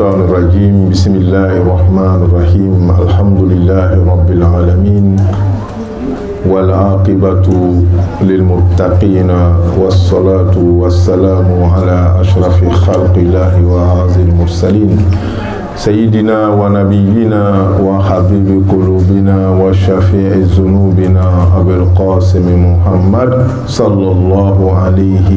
الشيطان الرجيم بسم الله الرحمن الرحيم الحمد لله رب العالمين والعاقبة للمتقين والصلاة والسلام على أشرف خلق الله وأعز المرسلين سيدنا ونبينا وحبيب قلوبنا وشفيع ذنوبنا أبي القاسم محمد صلى الله عليه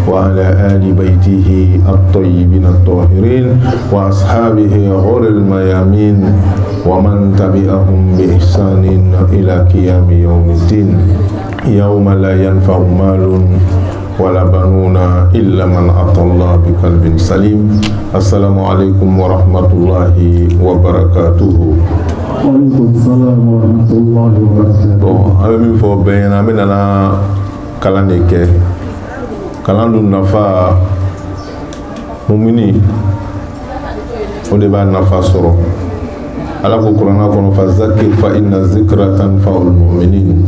وعلى آل بيته الطيبين الطاهرين وأصحابه غر الميامين ومن تبعهم بإحسان إلى قيام يوم الدين يوم لا ينفع مال ولا بنون إلا من أتى الله بقلب سليم. السلام عليكم ورحمة الله وبركاته. وعليكم السلام ورحمة الله وبركاته. Bon, avec faut bien amener na kalaneke. Kalandu nafa mumini. On débat nafa soro. Ala ko Qur'ana kono fa zakir fa inna zikra tanfa'ul mu'minin.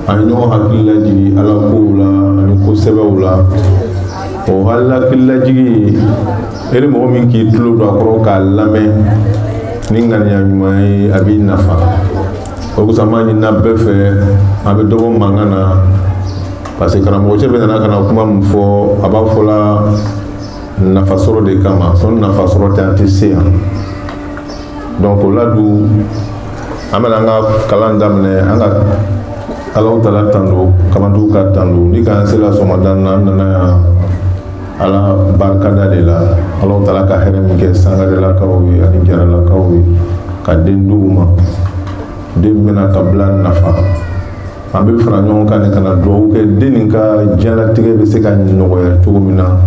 Anyo hakilla jigi ala kola ani ko sebawla o halla killa jigi ere mo min ki tulo do akoro ka lame ni nganya nyumai abi nafa o ko samani na befe abe dobo mangana parce que kana mo chebe na kana kuma mfo aba fola nafa soro de kama son nafa soro ta tisia donc là du amela nga kalanda mne anga Allah Ta'ala tando kamandu ka tando ni kan sela somadan nana ala barkada de la Allah Ta'ala ka herem ke sanga de la kawi ani jara la kawi ka denduma demena kablan nafa ambe franyon kan kana do ke deninka jala tige be se kan nogoya tugumina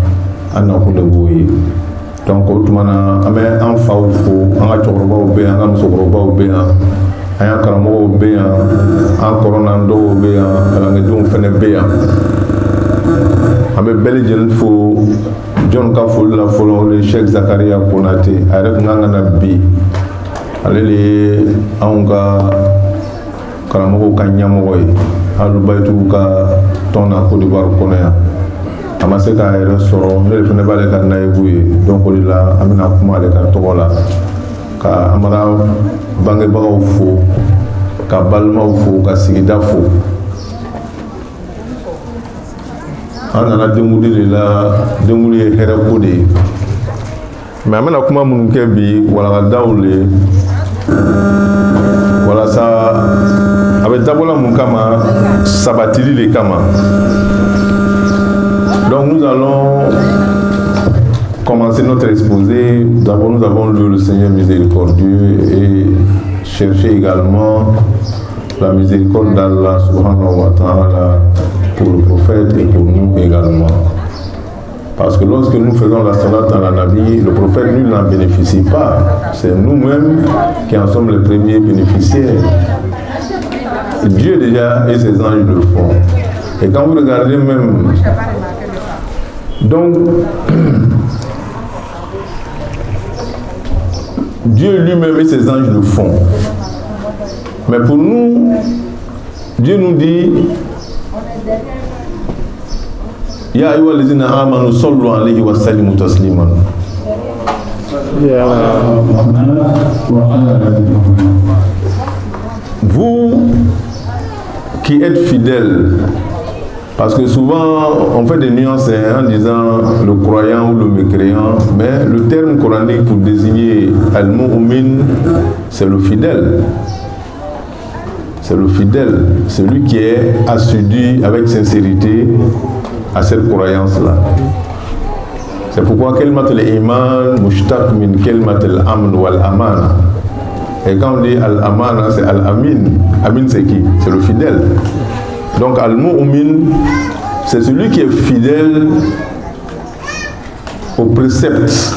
anna kule boyi donc otumana ame an fawfo anga chokrobaw be anga musokrobaw be aya karamɔgɔw bɛ yan an kɔrɔnan dɔw bɛ yan kalandenw fɛnɛ bɛ yan an bɛ bɛɛ lajɛlen fo jɔn ka foli la fɔlɔ o de ye Sheikh Zakaria Konate a yɛrɛ tun kan ka na bi ale de ye anw ka karamɔgɔw ka ɲɛmɔgɔ ye Alubayitugu ka tɔn na Côte d'Ivoire kɔnɔ yan a ma se k'a yɛrɛ sɔrɔ ne de fɛnɛ b'ale ka nayibu ye donc o de la an bɛna kuma ale ka tɔgɔ la ka amara bangebagaw fo ka balimaw fo ka sigida fo an nana denguli de la denguli ye hɛrɛko de ye mais an bɛna kuma minnu kɛ bi walagadaw le walasa a bɛ dabɔla mun kama sabatili de kama donc nous allons commencer notre exposé. D'abord, nous avons lu le Seigneur miséricordieux et cherché également la miséricorde d'Allah subhanahu wa ta'ala pour le prophète et pour nous également. Parce que lorsque nous faisons la salat à la Nabi, le prophète lui n'en bénéficie pas. C'est nous-mêmes qui en sommes les premiers bénéficiaires. Dieu déjà et ses anges le font. Et quand vous regardez même... Donc... Dieu lui-même et ses anges le font. Mais pour nous, Dieu nous dit Ya ayyuhallazina amanu sallu alayhi wa sallimu tasliman. Vous qui êtes fidèles, parce que souvent on fait des nuances en disant le croyant ou le mécréant, mais le terme coranique pour désigner al-mu'min, c'est le fidèle. C'est le fidèle, celui qui est assidu avec sincérité à cette croyance-là. C'est pourquoi kalimat al-iman mushtaq min kalimat al-amn wal-amana. Et quand on dit al-amana, c'est al-amin. Amin, c'est qui? C'est le fidèle. Donc al-mu'min, c'est celui qui est fidèle aux préceptes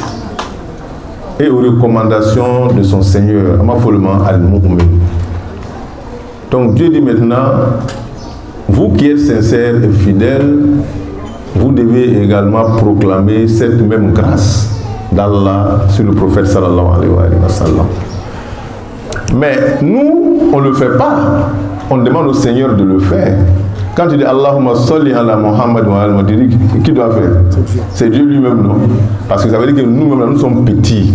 et aux recommandations de son Seigneur. Amafollement al-mu'min. Donc Dieu dit maintenant, vous qui êtes sincères et fidèles, vous devez également proclamer cette même grâce d'Allah sur le prophète sallallahu alayhi wa sallam. Mais nous, on ne le fait pas. On demande au Seigneur de le faire. Quand tu dis Allahumma salli ala Muhammad wa ala Muhammad, qui doit faire? C'est Dieu lui-même, non? Parce que ça veut dire que nous-mêmes, nous sommes petits.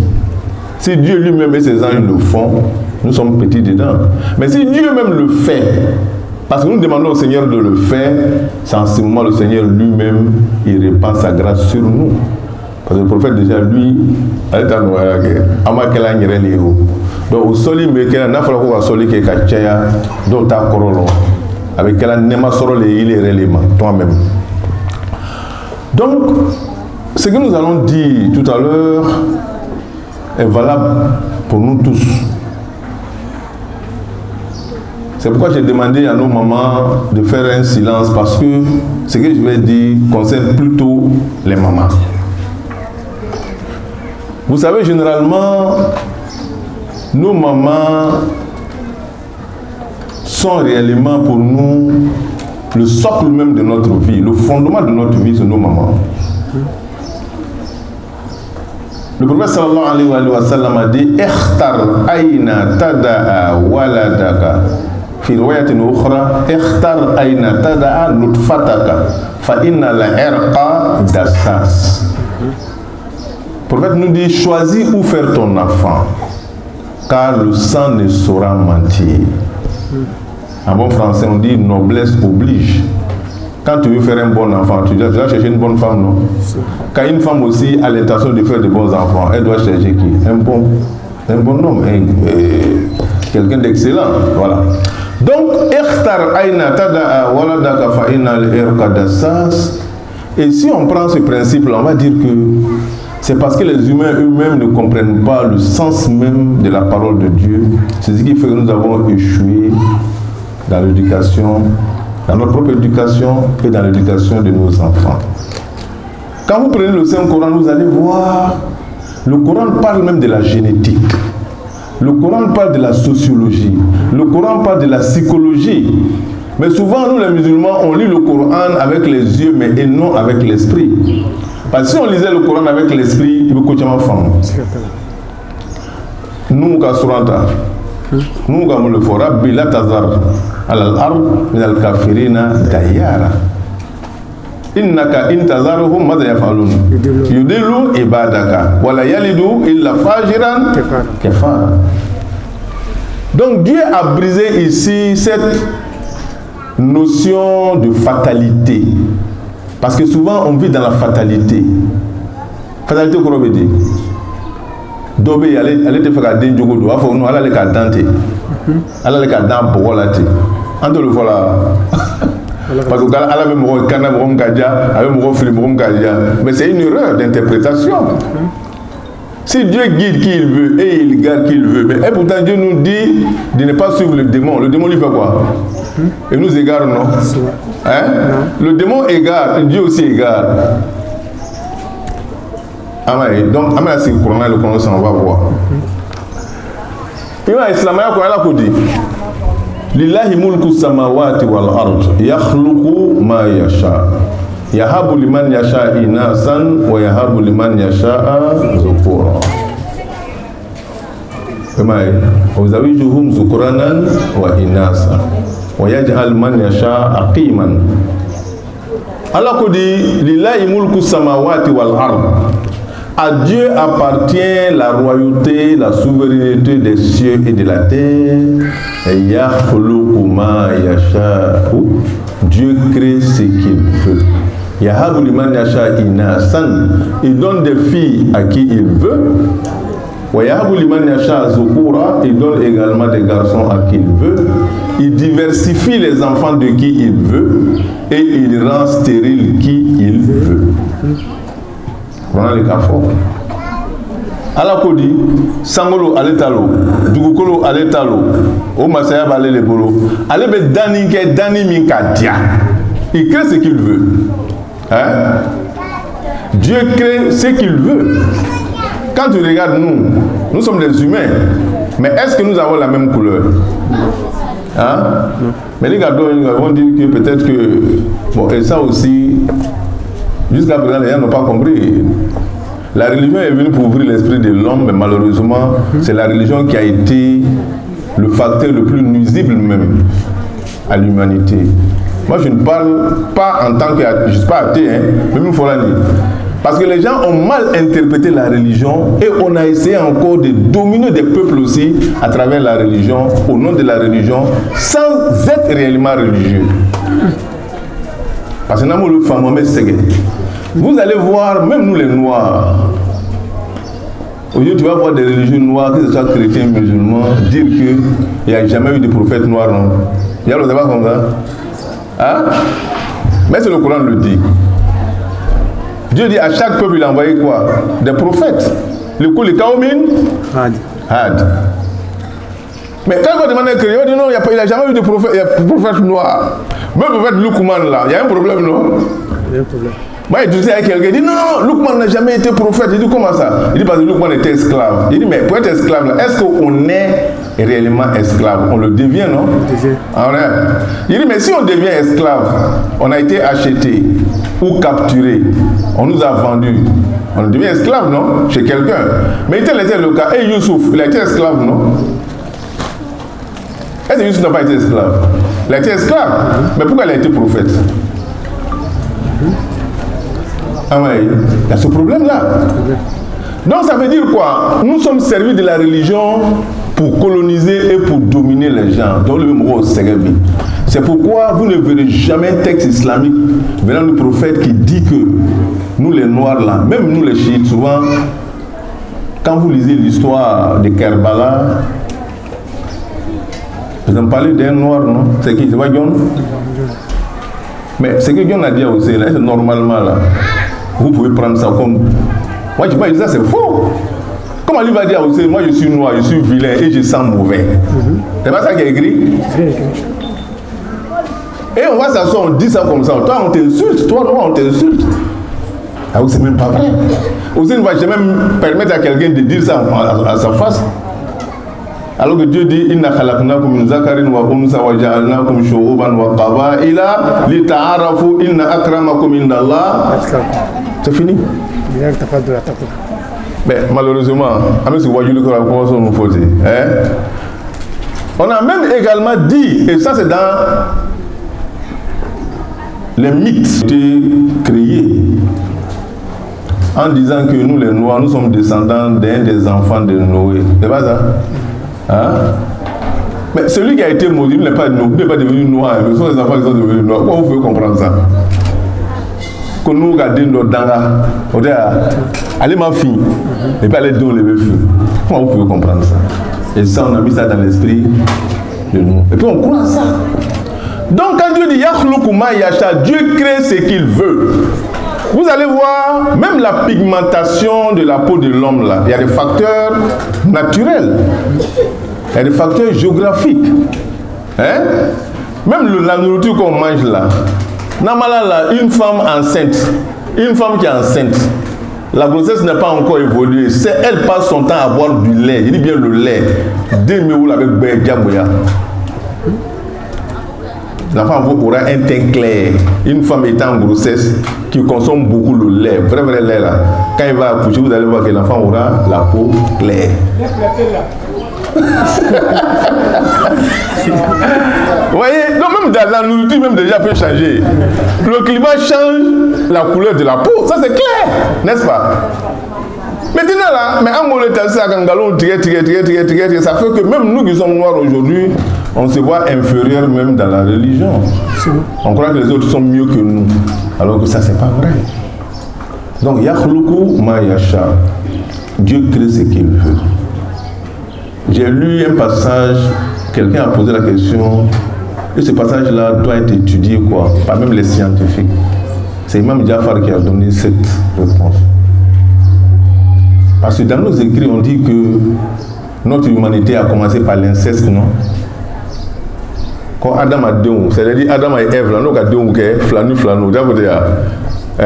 Si Dieu lui-même et ses anges le font, nous sommes petits dedans. Mais si Dieu même le fait, parce que nous demandons au Seigneur de le faire, c'est en ce moment le Seigneur lui-même, il répand sa grâce sur nous. Parce que le prophète déjà, lui, donc au soli, mais qu'il n'a pas le soli qui est caché, donc ta corolo, avec quel nema soro il est réellement, toi-même. Donc, ce que nous allons dire tout à l'heure est valable pour nous tous. C'est pourquoi j'ai demandé à nos mamans de faire un silence, parce que ce que je vais dire concerne plutôt les mamans. Vous savez, généralement, nos mamans sont réellement pour nous le socle même de notre vie, le fondement de notre vie, c'est nos mamans. Le prophète sallallahu alayhi wa sallam a dit ikhtar aina tada'a waladaka fi riwayatin ukhra ikhtar aina tada'a nutfataka fa inna la irqa dassas. Le prophète nous dit choisis où faire ton enfant, car le sang ne saura mentir. En bon français on dit noblesse oblige. Quand tu veux faire un bon enfant, tu dois chercher une bonne femme, non? Quand une femme aussi a l'intention de faire de bons enfants, elle doit chercher qui? Un bon homme, quelqu'un d'excellent, voilà. Donc, et si on prend ce principe-là, on va dire que c'est parce que les humains eux-mêmes ne comprennent pas le sens même de la parole de Dieu. C'est ce qui fait que nous avons échoué dans l'éducation, dans notre propre éducation et dans l'éducation de nos enfants. Quand vous prenez le Saint-Coran, vous allez voir, le Coran parle même de la génétique. Le Coran parle de la sociologie. Le Coran parle de la psychologie. Mais souvent, nous les musulmans, on lit le Coran avec les yeux, mais et non avec l'esprit. Parce que si on lisait le Coran avec l'esprit, il faut que tu m'en fasses. Nous, nous, comme le fera, bila tazar al-ard min al-kafirina dayara. Innaka intazaruhum madha yafalun yudilu ibadaka wala yalidu illa fajiran kafara. Donc Dieu a brisé ici cette notion de fatalité, parce que souvent on vit dans la fatalité. Fatalité qu'on veut dire Dobé allait te faire un jogo do afo no ala le ka dante ala le ka dan bogolati ando le voilà. Parce que Allah même mais c'est une erreur d'interprétation. Si Dieu guide qui il veut et il garde qui il veut, mais et pourtant Dieu nous dit de ne pas suivre le démon. Le démon lui fait quoi? Il nous égare, non? Hein? Le démon égare, Dieu aussi égare. Donc, c'est le Coran, on va voir. Il va islam, il dit lillahi mulku samawati wal ard yakhluqu ma yasha yahabu liman yasha inasan wa yahabu liman yasha zukura. Vous avez juhum zukuranan wa inasa wa yaj'al man yasha aqiman. Allah dit lillahi mulku samawati wal ard. À Dieu appartient la royauté, la souveraineté des cieux et de la terre. Dieu crée ce qu'il veut. Il donne des filles à qui il veut. Il donne également des garçons à qui il veut. Il diversifie les enfants de qui il veut. Et il rend stérile qui il veut. Voilà les cas forts. Allah dit Sangolo aletalo, Dugukolo aletalo, O Masaya balé les bolos. Allez be dani minka dia. Il crée ce qu'il veut. Hein? Dieu crée ce qu'il veut. Quand tu regardes nous sommes des humains. Mais est-ce que nous avons la même couleur? Hein? Mais les gars vont dire que peut-être que bon, et ça aussi. Jusqu'à présent, les gens n'ont pas compris. La religion est venue pour ouvrir l'esprit de l'homme, mais malheureusement, c'est la religion qui a été le facteur le plus nuisible même à l'humanité. Moi, je ne parle pas en tant que... Je ne suis pas athée, hein, mais il faut la dire. Parce que les gens ont mal interprété la religion et on a essayé encore de dominer des peuples aussi à travers la religion, au nom de la religion, sans être réellement religieux. Parce que vous allez voir, même nous les Noirs, aujourd'hui tu vas voir des religieux noirs, que ce soit chrétiens, musulmans, dire qu'il n'y a jamais eu de prophète noir, non? Il y a le débat comme ça. Hein? Mais c'est le Coran le dit. Dieu dit à chaque peuple il a envoyé quoi? Des prophètes. Le coup, les Kaomin Had. Mais quand on demande à un chrétien, il dit non, il n'y a jamais eu de prophète noir. Même le prophète Lukman là, il y a un problème, non? Il y a un problème. Moi, je disais à quelqu'un, il dit non, Lukman n'a jamais été prophète. Il dit comment ça? Il dit parce que Lukman était esclave. Il dit mais pour être esclave, là, est-ce qu'on est réellement esclave? On le devient, non? Il dit mais si on devient esclave, on a été acheté ou capturé, on nous a vendus, on devient esclave, non? Chez quelqu'un. Mais tel était le cas. Et Youssouf, il a été esclave, non? Est-ce que Youssouf n'a pas été esclave? Il a été esclave. Mais pourquoi il a été prophète? Ah ouais, il y a ce problème-là. Donc ça veut dire quoi? Nous sommes servis de la religion pour coloniser et pour dominer les gens. Donc le même rôle, c'est pourquoi vous ne verrez jamais un texte islamique venant du prophète qui dit que nous les noirs là, même nous les chiites, souvent, quand vous lisez l'histoire de Kerbala, vous en parlez d'un noir, non? C'est qui? C'est pas John? Mais ce que John a dit aussi, là, c'est normalement là. Vous pouvez prendre ça comme... Moi, je dis ça, c'est faux. Comment lui va dire aussi, moi je suis noir, je suis vilain et je sens mauvais. C'est pas ça qui est écrit? Et on va s'asseoir, on dit ça comme ça. Toi, on t'insulte. Toi, noir, on t'insulte. Ah oui, c'est même pas vrai. Aussi, ne va jamais permettre à quelqu'un de dire ça à sa face. Alors que Dieu dit inna khalaqnakum min zakarin wa unsa wa ja'alnakum shu'uban wa qaba'ila lita'arafu inna akramakum indallah. C'est fini. Mais malheureusement, on a même également dit, et ça c'est dans les mythes créés, en disant que nous les Noirs, nous sommes descendants d'un des enfants de Noé. C'est pas ça? Hein? Mais celui qui a été maudit n'est pas devenu noir, ce sont les enfants qui sont devenus noirs. Comment vous pouvez comprendre ça? Que nous regardons nos danga, on dit allez ma fille, et puis allez donner les filles. Comment vous pouvez comprendre ça? Et ça, on a mis ça dans l'esprit de nous. Et puis on croit à ça. Donc quand Dieu dit Yakhluqu ma yasha, Dieu crée ce qu'il veut. Vous allez voir, même la pigmentation de la peau de l'homme là, il y a des facteurs naturels, il y a des facteurs géographiques. Hein? Même la nourriture qu'on mange là, normalement là, une femme qui est enceinte, la grossesse n'a pas encore évolué, elle passe son temps à boire du lait, il dit bien le lait, des méoules avec Bédiaboya. L'enfant aura un teint clair. Une femme étant en grossesse qui consomme beaucoup le lait, vrai lait là, quand il va accoucher, vous allez voir que l'enfant aura la peau claire. Vous voyez, donc même dans la nourriture, même déjà peut changer. Le climat change la couleur de la peau, ça c'est clair, n'est-ce pas? Maintenant là, mais en Mauritanie, ça fait que même nous qui sommes noirs aujourd'hui, on se voit inférieur même dans la religion. On croit que les autres sont mieux que nous, alors que ça c'est pas vrai. Donc Yakhluqu ma yasha, Dieu crée ce qu'il veut. J'ai lu un passage, quelqu'un a posé la question, et ce passage-là doit être étudié quoi, par même les scientifiques. C'est Imam Jafar qui a donné cette réponse. Parce que dans nos écrits, on dit que notre humanité a commencé par l'inceste, non? Quand Adam a deux, c'est-à-dire Adam et Ève, là, nous avons deux, flanu, hein?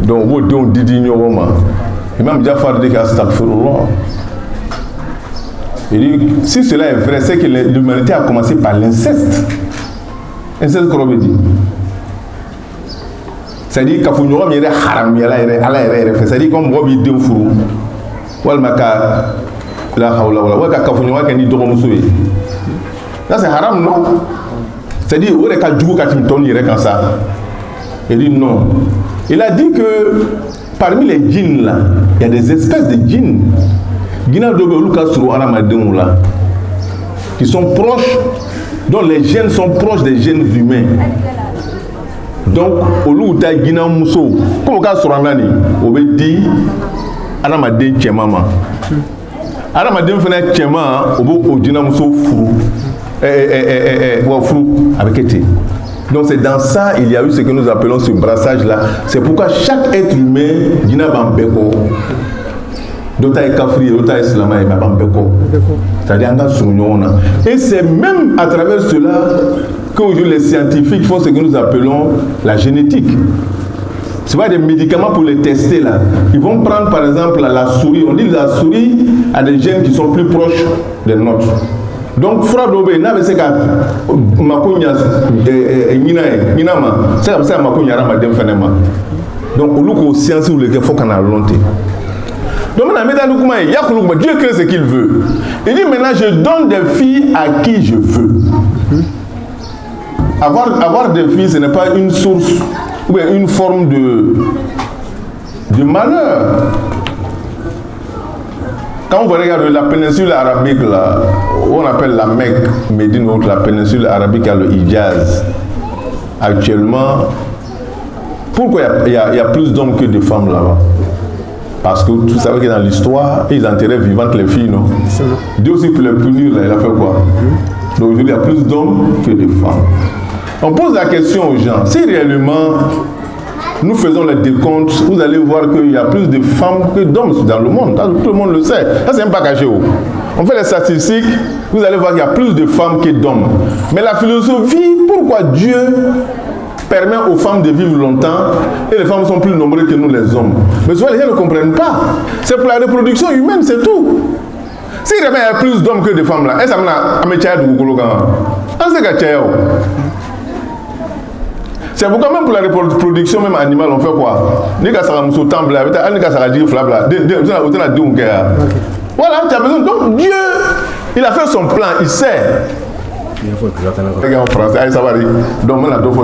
Donc, vous deux, didi, nyoma. Imam Jafar dit qu'Astaghfirullah. Il dit, si cela est vrai, c'est que l'humanité a commencé par l'inceste. Inceste, qu'on veut dire? C'est-à-dire qu'il faut haram, c'est-à-dire comme Robi de Fourou. Walmaka, la Haula, Waka Kafunyoa, qui dit Doromusui. Là, c'est haram, non? C'est-à-dire, il y a des gens qui comme ça. Il dit non. Il a dit que parmi les djinns là, il y a des espèces de djinns qui sont proches, dont les gènes sont proches des gènes humains. Donc, au lieu de Guinée Mousso, comme on sur un année, on veut dire, Anamadé Tchemama. Anamadé fait Tchema, au bout de Guinée Mousso Frou. Frou, avec été. Donc, c'est dans ça, il y a eu ce que nous appelons ce brassage-là. C'est pourquoi chaque être humain, Guinée Bambeko, d'autres est Kafri, d'autres est Islama et Bambeko. C'est-à-dire, et c'est même à travers cela que les scientifiques font ce que nous appelons la génétique. Ce pas des médicaments pour les tester là. Ils vont prendre par exemple la souris. On dit que la souris a des gènes qui sont plus proches des nôtres. Donc, Fradobé, n'a pas ce cas. Makunya, Minama, c'est comme ça Makunya Ramadem Fenema. Donc, au lieu que science ou les faut qu'on a longtemps. Donc, Dieu crée ce qu'il veut. Il dit maintenant, je donne des filles à qui je veux. Avoir des filles, ce n'est pas une source ou bien une forme de malheur. Quand vous regardez la péninsule arabique, là, on appelle la Mecque, Médine, la péninsule arabique a le Hijaz. Actuellement, pourquoi il y a plus d'hommes que de femmes là-bas? Parce que vous savez que dans l'histoire, ils enterraient vivantes les filles, non? Dieu aussi pour les punir, là, il a fait quoi? Donc aujourd'hui, il y a plus d'hommes que de femmes. On pose la question aux gens, si réellement nous faisons les décomptes, vous allez voir qu'il y a plus de femmes que d'hommes dans le monde. Tout le monde le sait. Ça, c'est même pas caché. On fait les statistiques, vous allez voir qu'il y a plus de femmes que d'hommes. Mais la philosophie, pourquoi Dieu permet aux femmes de vivre longtemps et les femmes sont plus nombreuses que nous les hommes? Mais souvent les gens ne comprennent pas. C'est pour la reproduction humaine, c'est tout. Si il y a plus d'hommes que de femmes là, est-ce que ça a de Google? C'est pourquoi même pour la reproduction même animale, on fait quoi? Voilà, tu as besoin. Donc Dieu, il a fait son plan, il sait. En français, ça va dire. Donc maintenant, donc,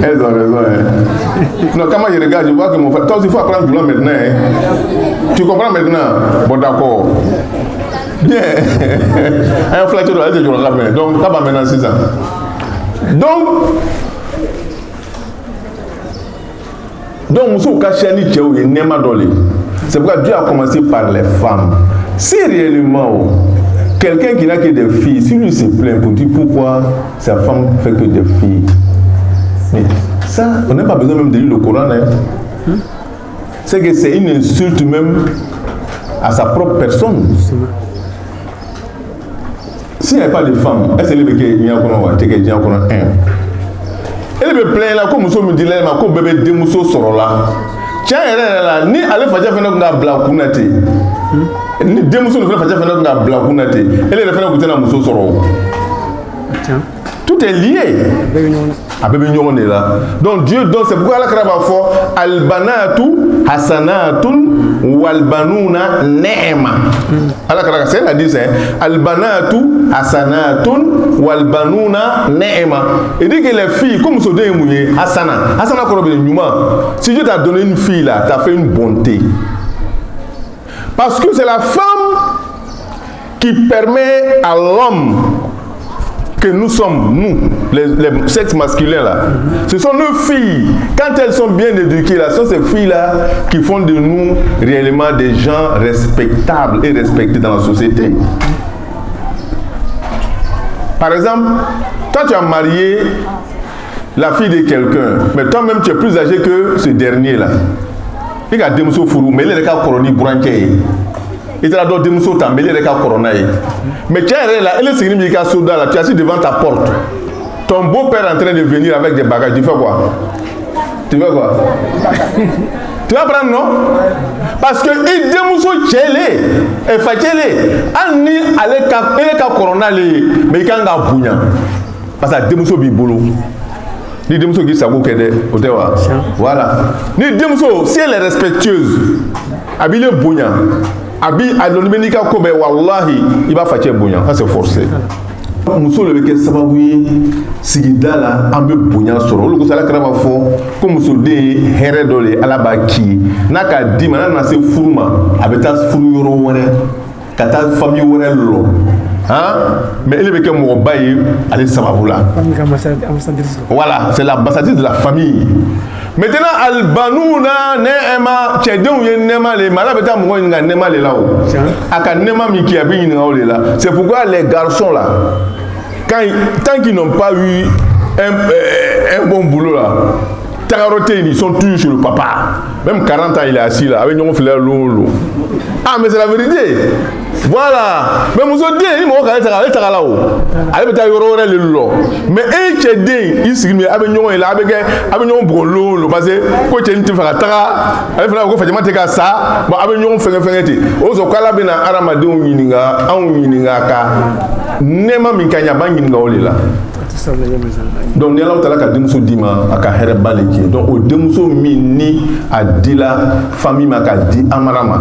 elles ont raison. Non, comment je regarde, je vois que mon frère. Toi aussi, il faut apprendre du maintenant. Tu comprends maintenant? Bon, d'accord. Bien. Un flash de la tête, donc, tu as maintenant 6 ans. Donc, c'est pourquoi Dieu a commencé par les femmes. Si réellement quelqu'un qui n'a que des filles, si lui se plaint pour dire pourquoi sa femme fait que des filles, mais ça, on n'a pas besoin même de lire le Coran. Hein. C'est que c'est une insulte même à sa propre personne. S'il n'y a pas de femmes, est-ce que il y a un Coran? Elle me plaint là, comme me dit là, comme bébé de Mousso sort là. Tiens, là, ni aller faire un blagounate. Ni deux Mousso ne fait pas un blagounate. Elle est fait un Mousso sort. Tout est lié. Ah, bébé Nyon est là. Donc Dieu donne, c'est pourquoi la Kraba fort Albanatu Hasanatun Walbanuna Neema. Alors c'est elle a dit ça. Albanatu Hasanatun Walbanuna Neema. Il dit que les filles, comme ce deux mouillé, Hasana Korobe Numa. Si Dieu t'a donné une fille là, t'as fait une bonté. Parce que c'est la femme qui permet à l'homme que nous sommes, nous, les sexes masculins là, ce sont nos filles. Quand elles sont bien éduquées là, ce sont ces filles là qui font de nous réellement des gens respectables et respectés dans la société. Par exemple, toi tu as marié la fille de quelqu'un, mais toi-même tu es plus âgé que ce dernier là. Il y a des mousseaux fourrous, mais il y a des cas coroni branqués. Il y a d'autres mousseaux tambélés, des cas coronaïs. Mais tu es là, elle est signifiée soldat là, tu es assis devant ta porte. Ton beau-père est en train de venir avec des bagages, tu fais quoi? Tu fais quoi? Tu vas prendre, non? Parce que il dit mousseaux tchélé, et fatélé. Ani allez ka corona mais il can ga bounya. Parce que des mousseaux bibolo. Ni des mousseaux qui savent qu'elle est voilà. Ni des mousseaux, si elle est respectueuse, habillée bounya. Abi alonimenika kobe wallahi il va faire bouillant, ça c'est forcé. muso le bɛ kɛ sababu ye sigida la an bɛ bonya sɔrɔ olu ko Ala kira b'a fɔ ko musoden ye hɛrɛ dɔ de Ala b'a k'i ye n'a k'a d'i ma n'a nana se furu ma a bɛ taa furu yɔrɔ wɛrɛ ka taa famille wɛrɛ lɔ mais ele bɛ kɛ mɔgɔba ye ale sababu la voilà c'est l'ambassadrice de la famille. Maintenant albanuna neema cɛdenw ye nɛɛma le ma Ala bɛ taa mɔgɔ ɲininka nɛɛma le la o a ka nɛɛma min kɛ a bɛ ɲininka o de la. C'est pourquoi les garçons là tant qu'ils n'ont pas eu un bon boulot là, ils sont toujours chez le papa. Même 40 ans il est assis là avec ɲɔgɔn filɛ l'eau. Ah mais c'est la vérité. Voilà. Mais muso den ni mɔgɔ ka ale taga la o. Ale bɛ taa yɔrɔ wɛrɛ le lɔ. Mais cɛ den i sigi min a bɛ ɲɔgɔn ye la a bɛ ɲɔgɔn bugɔ lo parce que ko cɛ ni tɛ fɛ ka taga ale fana ko fajama tɛ ka sa bon a bɛ ɲɔgɔn fɛngɛ ten. O sɔrɔ k'Ala bɛ na hadamadenw ɲininka anw ɲininka ka nɛɛma min ka ɲi a b'a ɲininka o de la. Donc ni Ala taala ka denmuso d'i ma a ka hɛrɛ ba le k'i. Donc o denmuso min ni a dila famille ma ka di amara ma.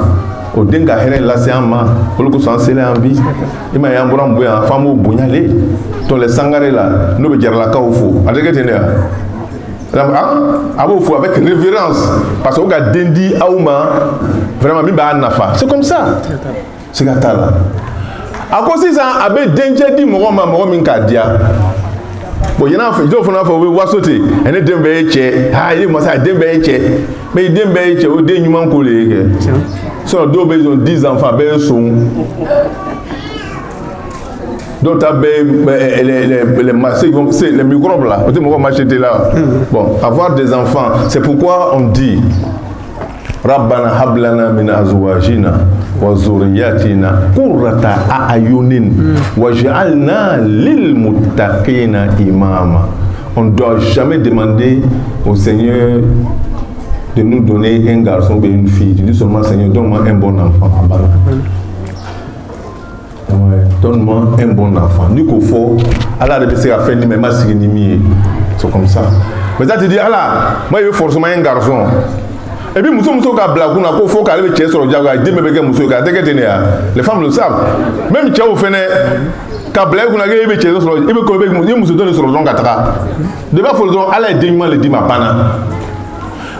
O den ka hɛrɛ lase an ma olu ko sɔn selen an bi i ma ye an bɔra bonya f'an b'o bonyale donc les sangare la n'o bɛ jaralakaw fo a tɛ kɛ ten de wa a b'o fo avec révérence parce que o ka den di aw ma vraiment min b'a nafa c'est comme ça siga t'a la a ko sisan a bɛ dencɛ di mɔgɔ ma mɔgɔ min k'a diya bon yɛlɛ fɛ dɔw fana fɔ o bɛ waso ten ne den bɛɛ ye cɛ i masa den bɛɛ ye cɛ mais i den bɛɛ ye cɛ o den ɲuman ko de ye kɛ. Sinon, d'autres ils ont 10 enfants, ben sont. D'autres les microbes là, là. Bon, avoir des enfants, c'est pourquoi on dit Rabbana hablana min azwajina wa zurriyatina qurrata a'yunin waj'alna lil muttaqina imama. On ne doit jamais demander au Seigneur de nous donner un garçon ou une fille. Tu dis seulement Seigneur, donne-moi un bon enfant. Donne-moi un bon enfant. Ni qu'au fond, Allah a fait faire ni même si c'est comme ça. Mais ça tu dis Allah, moi il veut forcément un garçon. Et puis muso ka blaguna ko faut qu'elle be sur le diable, dit me muso ka les femmes le savent. Même tchao fene ka blaguna ke be sur le ibe ko be muso donne sur le don kataka. De ba faut don Allah dignement le dit ma pana.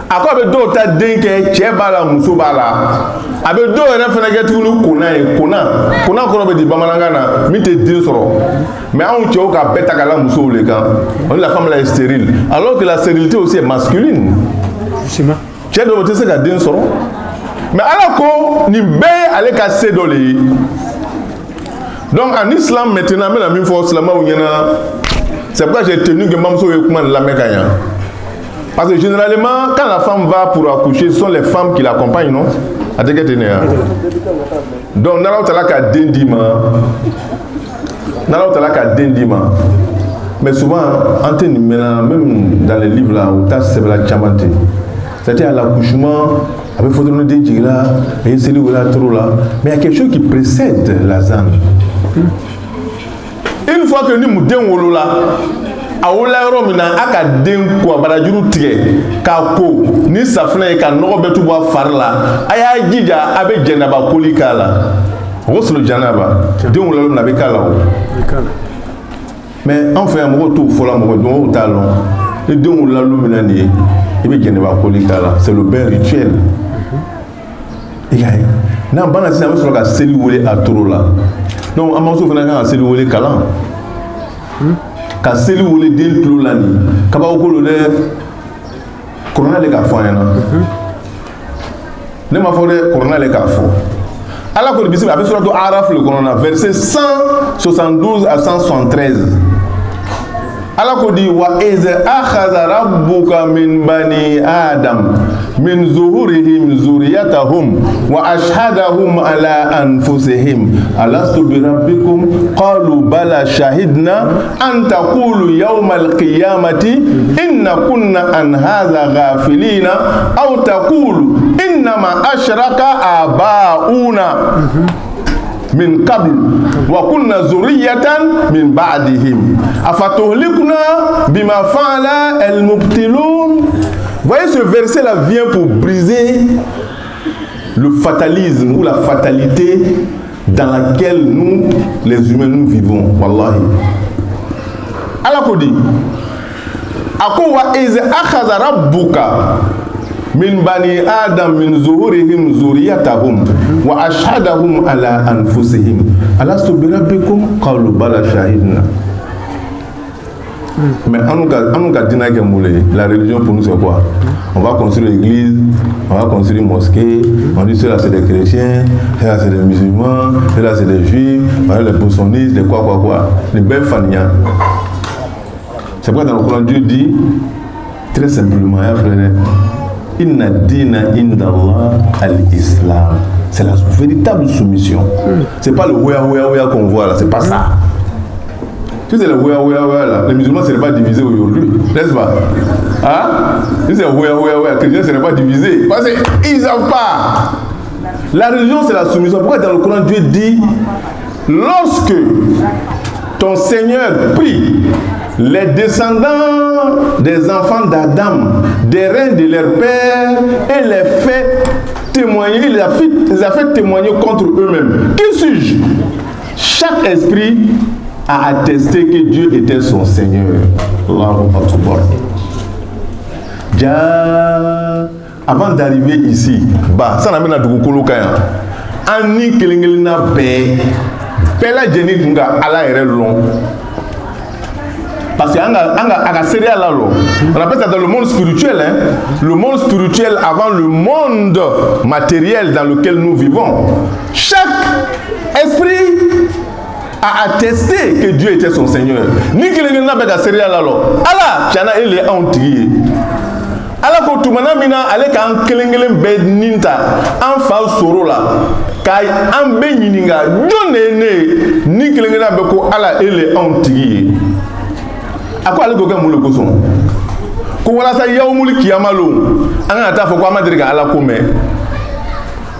Ako be do ta den ke che bala muso bala abe do re fena ke tulu kona ko be di bamananga na mi te din soro mais on tio ka beta kala muso le kan on la femme là est stérile alors que la stérilité aussi est masculine sima che do te se ka din soro mais ala ko ni be ale ka se do le donc en islam maintenant mais la même fois islam ou yana c'est pourquoi j'ai tenu que mamso e kuma la mekanya. Parce que généralement, quand la femme va pour accoucher, ce sont les femmes qui l'accompagnent, non? Donc, nous avons mais souvent, même dans les livres là, où c'est la chamante, c'est-à-dire à l'accouchement, avec il faut donner des djigla, et il mais il y a quelque chose qui précède la zane. Une fois que nous avons là, awula yɔrɔ min na a ka den ko barajuru tigɛ k'a ko ni safunɛ ye ka nɔgɔ bɛɛ tu bɔ a fari la a y'a jija a bɛ jɛnɛba koli k'a la o sɔrɔ jɛnɛba den wolola min na a bɛ k'a la o mais an fɛ yan mɔgɔw t'o fɔ la mɔgɔ dɔn o t'a lɔn ni den wolola min na nin ye i bɛ jɛnɛba koli k'a la c'est le bain rituel i y'a ye n'an banna sisan an bɛ sɔrɔ ka seli wele a toro la donc an bamuso fana kan ka seli wele kalan. Ka seli wole den tulo la ni kabaw ko le corona le ka fɔ an ɲɛna ne ma fɔ dɛ corona le k'a fɔ ala ko bisimila a bɛ sɔrɔ to araf le kɔnɔ verset 172 à 173 ala ko di wa iz akhadha rabbuka min bani adam min zuhurihim zuriyatahum wa ashhadahum ala anfusihim alastu bi rabbikum qalu bala shahidna an taqulu yawm alqiyamati inna kunna an hadha ghafilina aw taqulu innama ashraka abauna min qabl wa kunna zurriyatan min ba'dihim afatuhlikuna bima fa'ala al-mubtilun. Voyez, ce verset là vient pour briser le fatalisme ou la fatalité dans laquelle nous, les humains, nous vivons. Wallahi. Allah dit, Akowa iz akhadha rabbuka min bani adam min zuhurihim zuriyatahum wa ashhadahum ala anfusihim alastu bi rabbikum qalu bala shahidna. Mais la religion pour nous c'est quoi? On va construire l'église, on va construire une mosquée, on dit cela c'est des chrétiens, cela c'est des musulmans, cela c'est des juifs, les boussonistes, les quoi, les belles fanias. C'est pourquoi dans le Coran Dieu dit très simplement, Inna dina indallah al-Islam. C'est la véritable soumission. C'est pas le ouya qu'on voit là, c'est pas ça. Si c'est le ouya là, les musulmans ne seraient pas divisés aujourd'hui, n'est-ce pas? Hein? Si c'est le ouya, les chrétiens ne seraient pas divisés. Parce qu'ils ne savent pas. La religion c'est la soumission. Pourquoi dans le Coran Dieu dit, lorsque ton Seigneur prie les descendants des enfants d'Adam, des reins de leur père, et les fait témoigner, il les a fait témoigner contre eux-mêmes. Qui suis-je? Chaque esprit a attesté que Dieu était son Seigneur. Allahu Akbar. Avant d'arriver ici, ça n'a pas de kaya. Ani kelengelina be, pela jeni dunga ala ere long. Parce qu'on appelle ça dans le monde spirituel, hein? Le monde spirituel avant le monde matériel dans lequel nous vivons. Chaque esprit a attesté que Dieu était son Seigneur. Ni que les gens n'ont série alors. Allah, tu as il est anti. Allah ko tumana mina ale kan kelengelen be ninta an fa soro la kai an be nyininga jonene ni kelengena be ko Allah ele anti. Ako ale ko gamulo ko son ko wala sa yawmul kiyamalo an ata fo ko amadiri ka ala ko me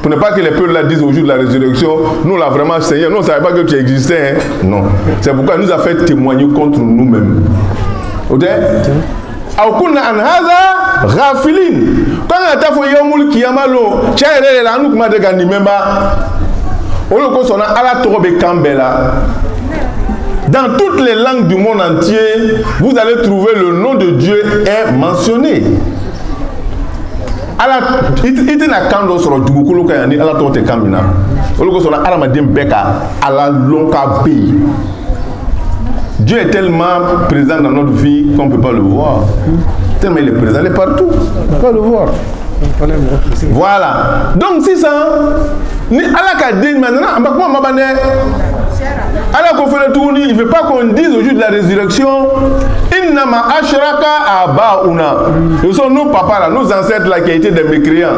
pour ne pas que les peuples la disent au jour de la résurrection nous là vraiment Seigneur nous ne savait pas que tu existais, hein? Non, c'est pourquoi il nous a fait témoigner contre nous-mêmes. OK? Aukuna an hadha ghafilin quand ata fo yawmul kiyamalo chere la nous kuma de gandi memba olo ko sona ala to be kambela. Dans toutes les langues du monde entier, vous allez trouver le nom de Dieu est mentionné. Allah, il n'a qu'un dos sur le Dugukulu Kayani, Allah tote kamina. Ologo sona Allah m'a dit beka, Allah lonka bi. Dieu est tellement présent dans notre vie qu'on ne peut pas le voir. Tellement il est présent, il est partout. On ne peut pas le voir. Voilà. Donc si ça, ni Allah ka dit maintenant, on va comment m'abonner. Allah qu'on fait le tournis, il ne veut pas qu'on dise au jour de la résurrection Innama ashraka abauna. Ce sont nos papas là, nos ancêtres là qui ont été des mécréants,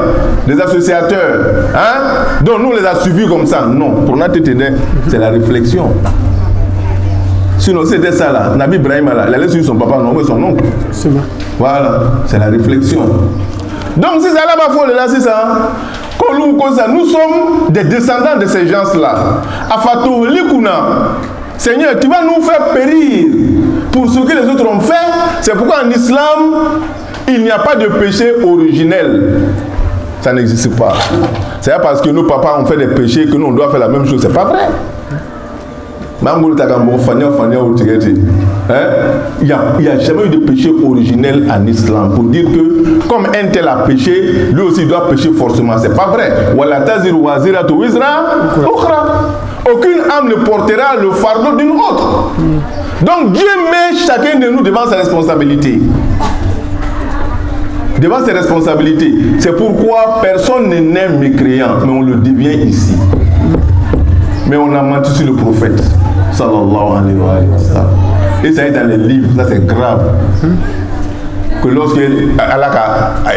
des associateurs, hein? Donc nous les a suivis comme ça. Non, pour notre ténèbre, c'est la réflexion. Sinon c'était ça là, Nabi Ibrahim là, il allait suivre son papa, non, mais son oncle. Voilà, c'est la réflexion. Donc si ça là, il faut là, c'est ça. Nous sommes des descendants de ces gens-là. Afatou Likuna. Seigneur, tu vas nous faire périr pour ce que les autres ont fait. C'est pourquoi en islam, il n'y a pas de péché originel. Ça n'existe pas. C'est parce que nos papas ont fait des péchés que nous on doit faire la même chose. C'est pas vrai. Il n'y a jamais eu de péché originel en islam pour dire que comme un tel a péché, lui aussi doit pécher forcément. C'est pas vrai. Aucune âme ne portera le fardeau d'une autre. Donc Dieu met chacun de nous devant sa responsabilité. Devant ses responsabilités. C'est pourquoi personne n'est né mécréant, mais on le devient ici. Mais on a menti sur le prophète. Sallallahu alayhi wa sallam. Et ça est dans les livres, ça c'est grave. Que lorsque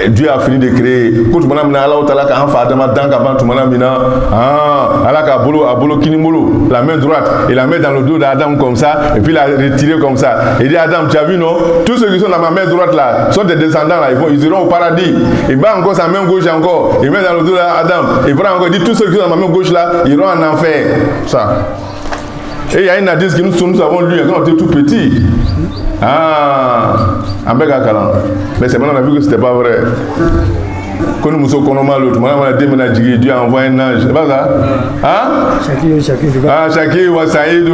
Dieu a fini de créer, quand tu m'as dit la main droite, il la met dans le dos d'Adam comme ça, et puis il l'a retiré comme ça. Il dit Adam, tu as vu non? Tous ceux qui sont dans ma main droite là, sont des descendants là, ils iront au paradis. Il bat encore sa main gauche encore, il met dans le dos d'Adam, il prend encore, il dit tous ceux qui sont dans ma main gauche là, iront en enfer. Ça. Et il y a une hadith que nous avons lu quand on était tout petit. Ah, mais c'est maintenant on a vu que c'était pas vrai. Quand nous sommes l'autre, on a déménagé, Dieu a envoyé un ange. C'est pas ça? Hein? Chacun, Wassaïd,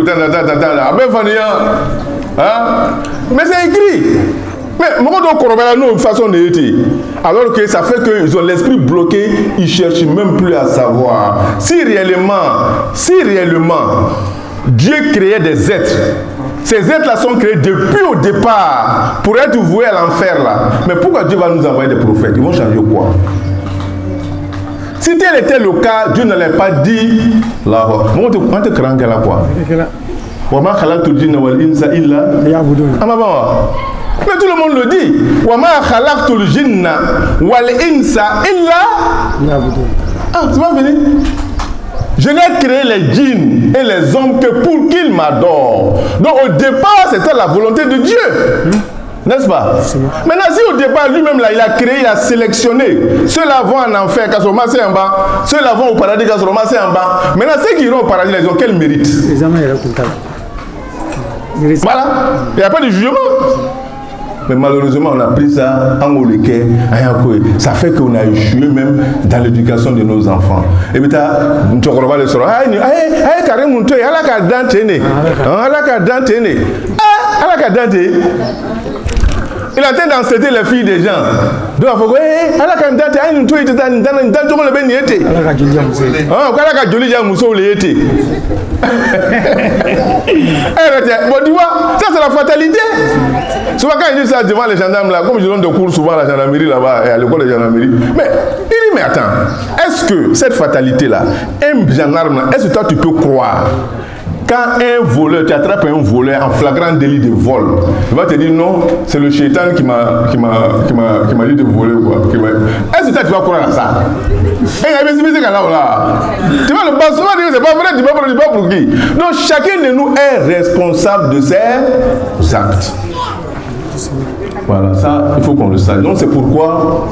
mais c'est écrit. Mais moi, donc, on a une façon de dire. Alors que ça fait qu'ils ont l'esprit bloqué, ils ne cherchent même plus à savoir. Si réellement, Dieu créait des êtres, ces êtres-là sont créés depuis au départ pour être voués à l'enfer là. Mais pourquoi Dieu va nous envoyer des prophètes? Ils vont changer quoi? Si tel était le cas, Dieu ne l'avait pas dit. Là, on te craint là quoi? Mais tout le monde le dit. Ah, c'est pas fini? Je n'ai créé les djinns et les hommes que pour qu'ils m'adorent. Donc au départ, c'était la volonté de Dieu. N'est-ce pas? Maintenant, si au départ, lui-même, là, il a créé, il a sélectionné. Ceux-là vont en enfer, quand ils sont en bas. Ceux-là vont au paradis, quand ils sont en bas. Maintenant, ceux qui iront au paradis, ils ont quel mérite? Voilà. Il n'y a pas de jugement. Mais malheureusement, on a pris ça en Oleke, ça fait qu'on a échoué même dans l'éducation de nos enfants. Et puis, tu vas le soir. Il est en train d'enceter les filles des gens. Donc, il faut que ça c'est la fatalité. Souvent quand ils disent ça devant les gendarmes là, comme je donne des cours souvent à la gendarmerie là-bas et à l'école de gendarmerie, mais il dit mais attends, est-ce que cette fatalité là, un gendarme là, est-ce que toi tu peux croire? Quand un voleur, tu attrapes un voleur en flagrant délit de vol, il va te dire non, c'est le shaitan qui m'a dit de voler quoi. Est-ce que toi tu vas croire à ça? Tu vas le passer, c'est pas vrai, tu vas pas pour qui? Donc chacun de nous est responsable de ses actes. Voilà, ça, il faut qu'on le sache. Donc c'est pourquoi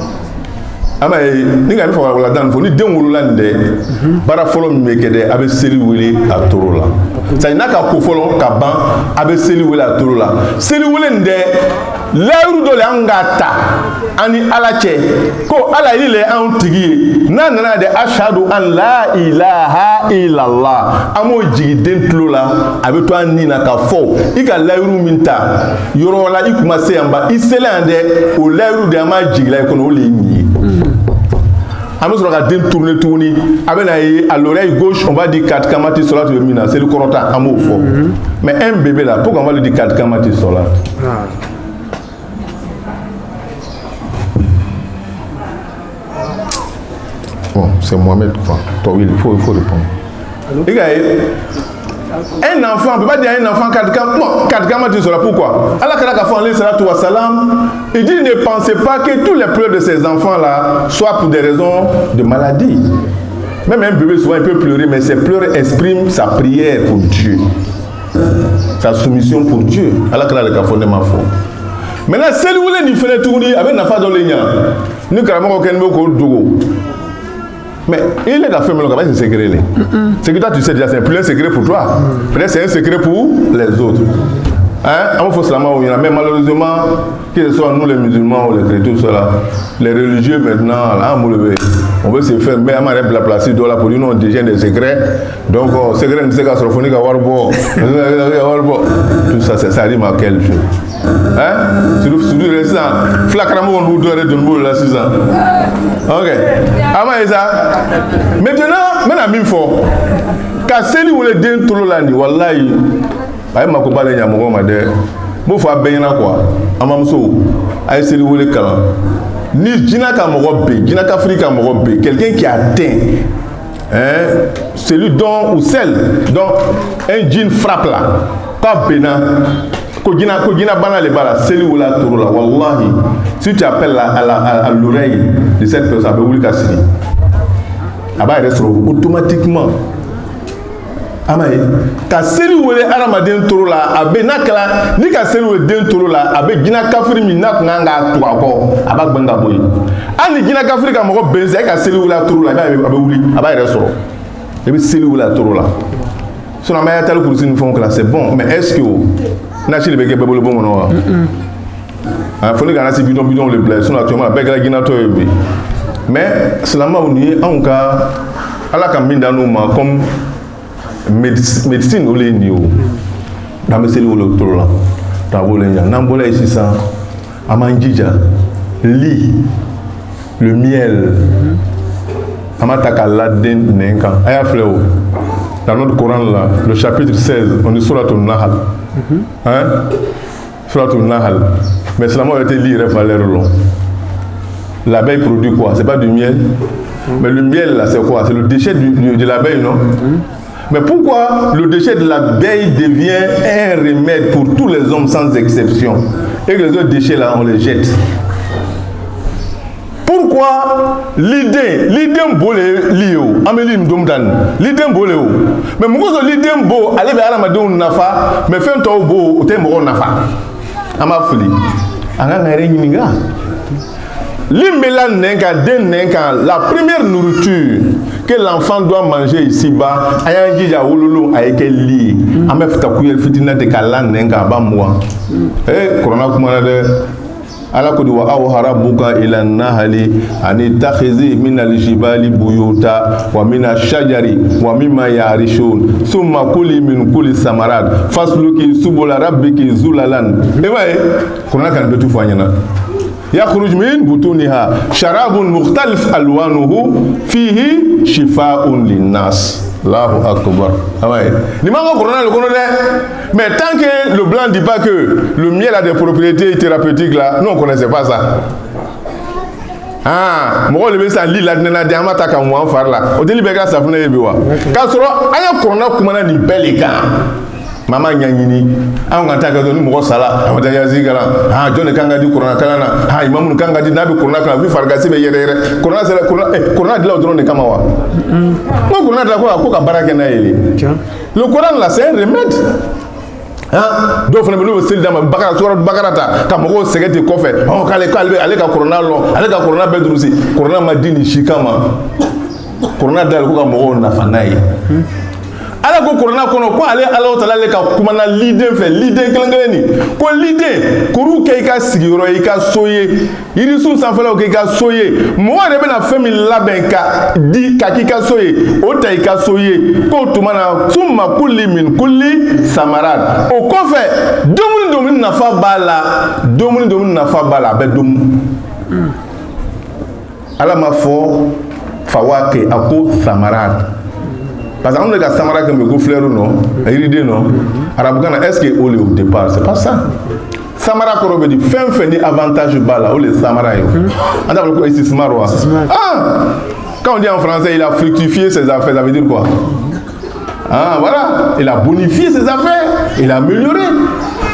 ni ga fa wala dan fo ni den wululande bara folo mekede abe seli wele a toro la ça ina ka ko folo ka ban abe seli wele a toro la seli wele nde lairu do le angata ani alache ko ala ile an tigi na nana de ashhadu an la ilaha illallah amo jigi den tulo la abe to ani na ka fo ika lairu minta yoro la ikuma se amba isele ande o lairu de ama jigi la ko no le ni. On va tourner à l'oreille gauche, on va dire 4 kamati solat, c'est le corota à mot fort. Mais un bébé là, pourquoi on va lui dire 4 kamati solat? Bon, c'est Mohamed quoi. Toi, il faut répondre. Un enfant, on ne peut pas dire à un enfant 4 kamati solat, pourquoi? Allah il dit ne pensez pas que tous les pleurs de ces enfants là soient pour des raisons de maladie. Même un bébé souvent il peut pleurer, mais ses pleurs expriment sa prière pour Dieu, sa soumission pour Dieu. Allah le cafone ma foi. Maintenant c'est où les différents tournis avec la dans les niens. Nous carrément aucun mot qu'on dogo. Mais il est fait mais c'est secret. C'est que toi tu sais déjà c'est plus un secret pour toi. Peut-être c'est un secret pour les autres. Hein? Mais malheureusement, que ce soit nous les musulmans ou les chrétiens, les religieux maintenant, là, on veut se faire, mais on va la place pour dire non, déjà des secrets. Donc, secret, c'est qu'à se refonner qu'à voir bon. Tout ça, ça arrive à quel jeu? Hein? Surtout les 6 ans. Flacramo, on nous doit de nous là 6 ans. Ok. Maintenant, il faut. Quand c'est lui ou les deux, tout le monde, wallahi. Aye makoba le nyamogo made mo fa benyana quoi amamso aye seli wole kala ni jina ka mogo be jina ka Afrique mogo be quelqu'un qui atteint celui dont ou celle dont un djinn frappe là pas bena ko jina bana le bala seli wala toro la wallahi si tu appelles à l'oreille de cette personne abe wuli ka sili aba restro automatiquement. Amaye ka seli wele aramaden toro la abe nakala ni ka seli wele den toro la abe gina kafiri mi na nga to akọ aba gbanga boyi ani gina kafiri ka mo benze ka seli wele toro la abe wuli aba ire soro ebe seli wele toro la so na ma ya tal kursi ni fon kala c'est bon mais est-ce que na chili be ke bebolo bon no ah foni kana si bidon le bless so na to ma be gina to ebe mais silamɛw ni anw ka ala ka min d'an'u ma comme médecine o le ye nin ye o n'an bɛ seli wolo toro la t'an b'o le ɲa n'an bɔra yen sisan an b'an jija lit le miel an b'a ta k'a la den nɛn kan a y'a filɛ o dans notre Coran là le chapitre 16 on dit suratul Nahl hein suratul Nahl mais silamɛw yɛrɛ tɛ lit yɛrɛ valeur lɔn. L'abeille produit quoi? C'est pas du miel. Mais le miel là, c'est quoi? C'est le déchet de l'abeille, non? Mais pourquoi le déchet de l'abeille devient un remède pour tous les hommes sans exception et que les autres déchets là, on les jette? Pourquoi l'idée beau lié amélie ndomdan l'idée beau léo mais mon gosse l'idée beau allez vers la madon nafa mais fait un temps beau au thème nafa ama fili anga ngare nyinga l'imbela nenka den nenka la première nourriture que l'enfant doit manger ici-bas aya njija wololo ayeke li ame fita kuyel fitina de kala nenka ba moi corona kuma de ala ko di wa awhara buka ila nahali ani takhizi min aljibali buyuta wa min ashjari wa mimma yarishun summa kuli min kulli samarat fasluki subula rabbiki zulalan corona kan betu fanyana يخرج من بطونها شراب مختلف ألوانه فيه شفاء للناس الله أكبر mais tant que le blanc ne dit pas que le miel a des propriétés thérapeutiques là, nous on ne connaissait pas ça. Ah, moi le message lit la nena de amata ka mo far la o deli be ga safuna e biwa ka soro aya corona kuma na ni belika mama nyanyini an kan ta ka do ni mo sala amata yazi gala ha jone kanga di corona kala na ha imamu kanga di nabi corona kala vi fargasi be yere corona sala corona di la odron de kama wa mo corona da ko ka baraka na ele le Coran là c'est un remède. Hein? Donc, on a besoin de Bakarata, comme on s'est dit, on fait, on a allé à Corona, allé à Corona Bedrousi, Corona Madini Chikama, Corona Dalgo Moro Nafanaï. Alors que Corona kono ko ale ala otala le ka kumana leader fait leader klangeni ko leader kuru ke ka sigiro e ka soye iri sun san fela o ke ka soye mo re be na fami laben ka di ka ki ka soye o ta ka soye ko tumana summa kulli min kulli samarat o ko fe domuni nafa bala be dum ala ma fo fawake ako samarat. Parce qu'on a des samara comme le fleur non, iridé non. Arabukana est-ce que au départ c'est pas ça. Samara korobe di fin ni avantage bala ou les samara yo. On a le ici smarwa. Ah, quand on dit en français il a fructifié ses affaires, ça veut dire quoi? Ah voilà, il a bonifié ses affaires, il a amélioré.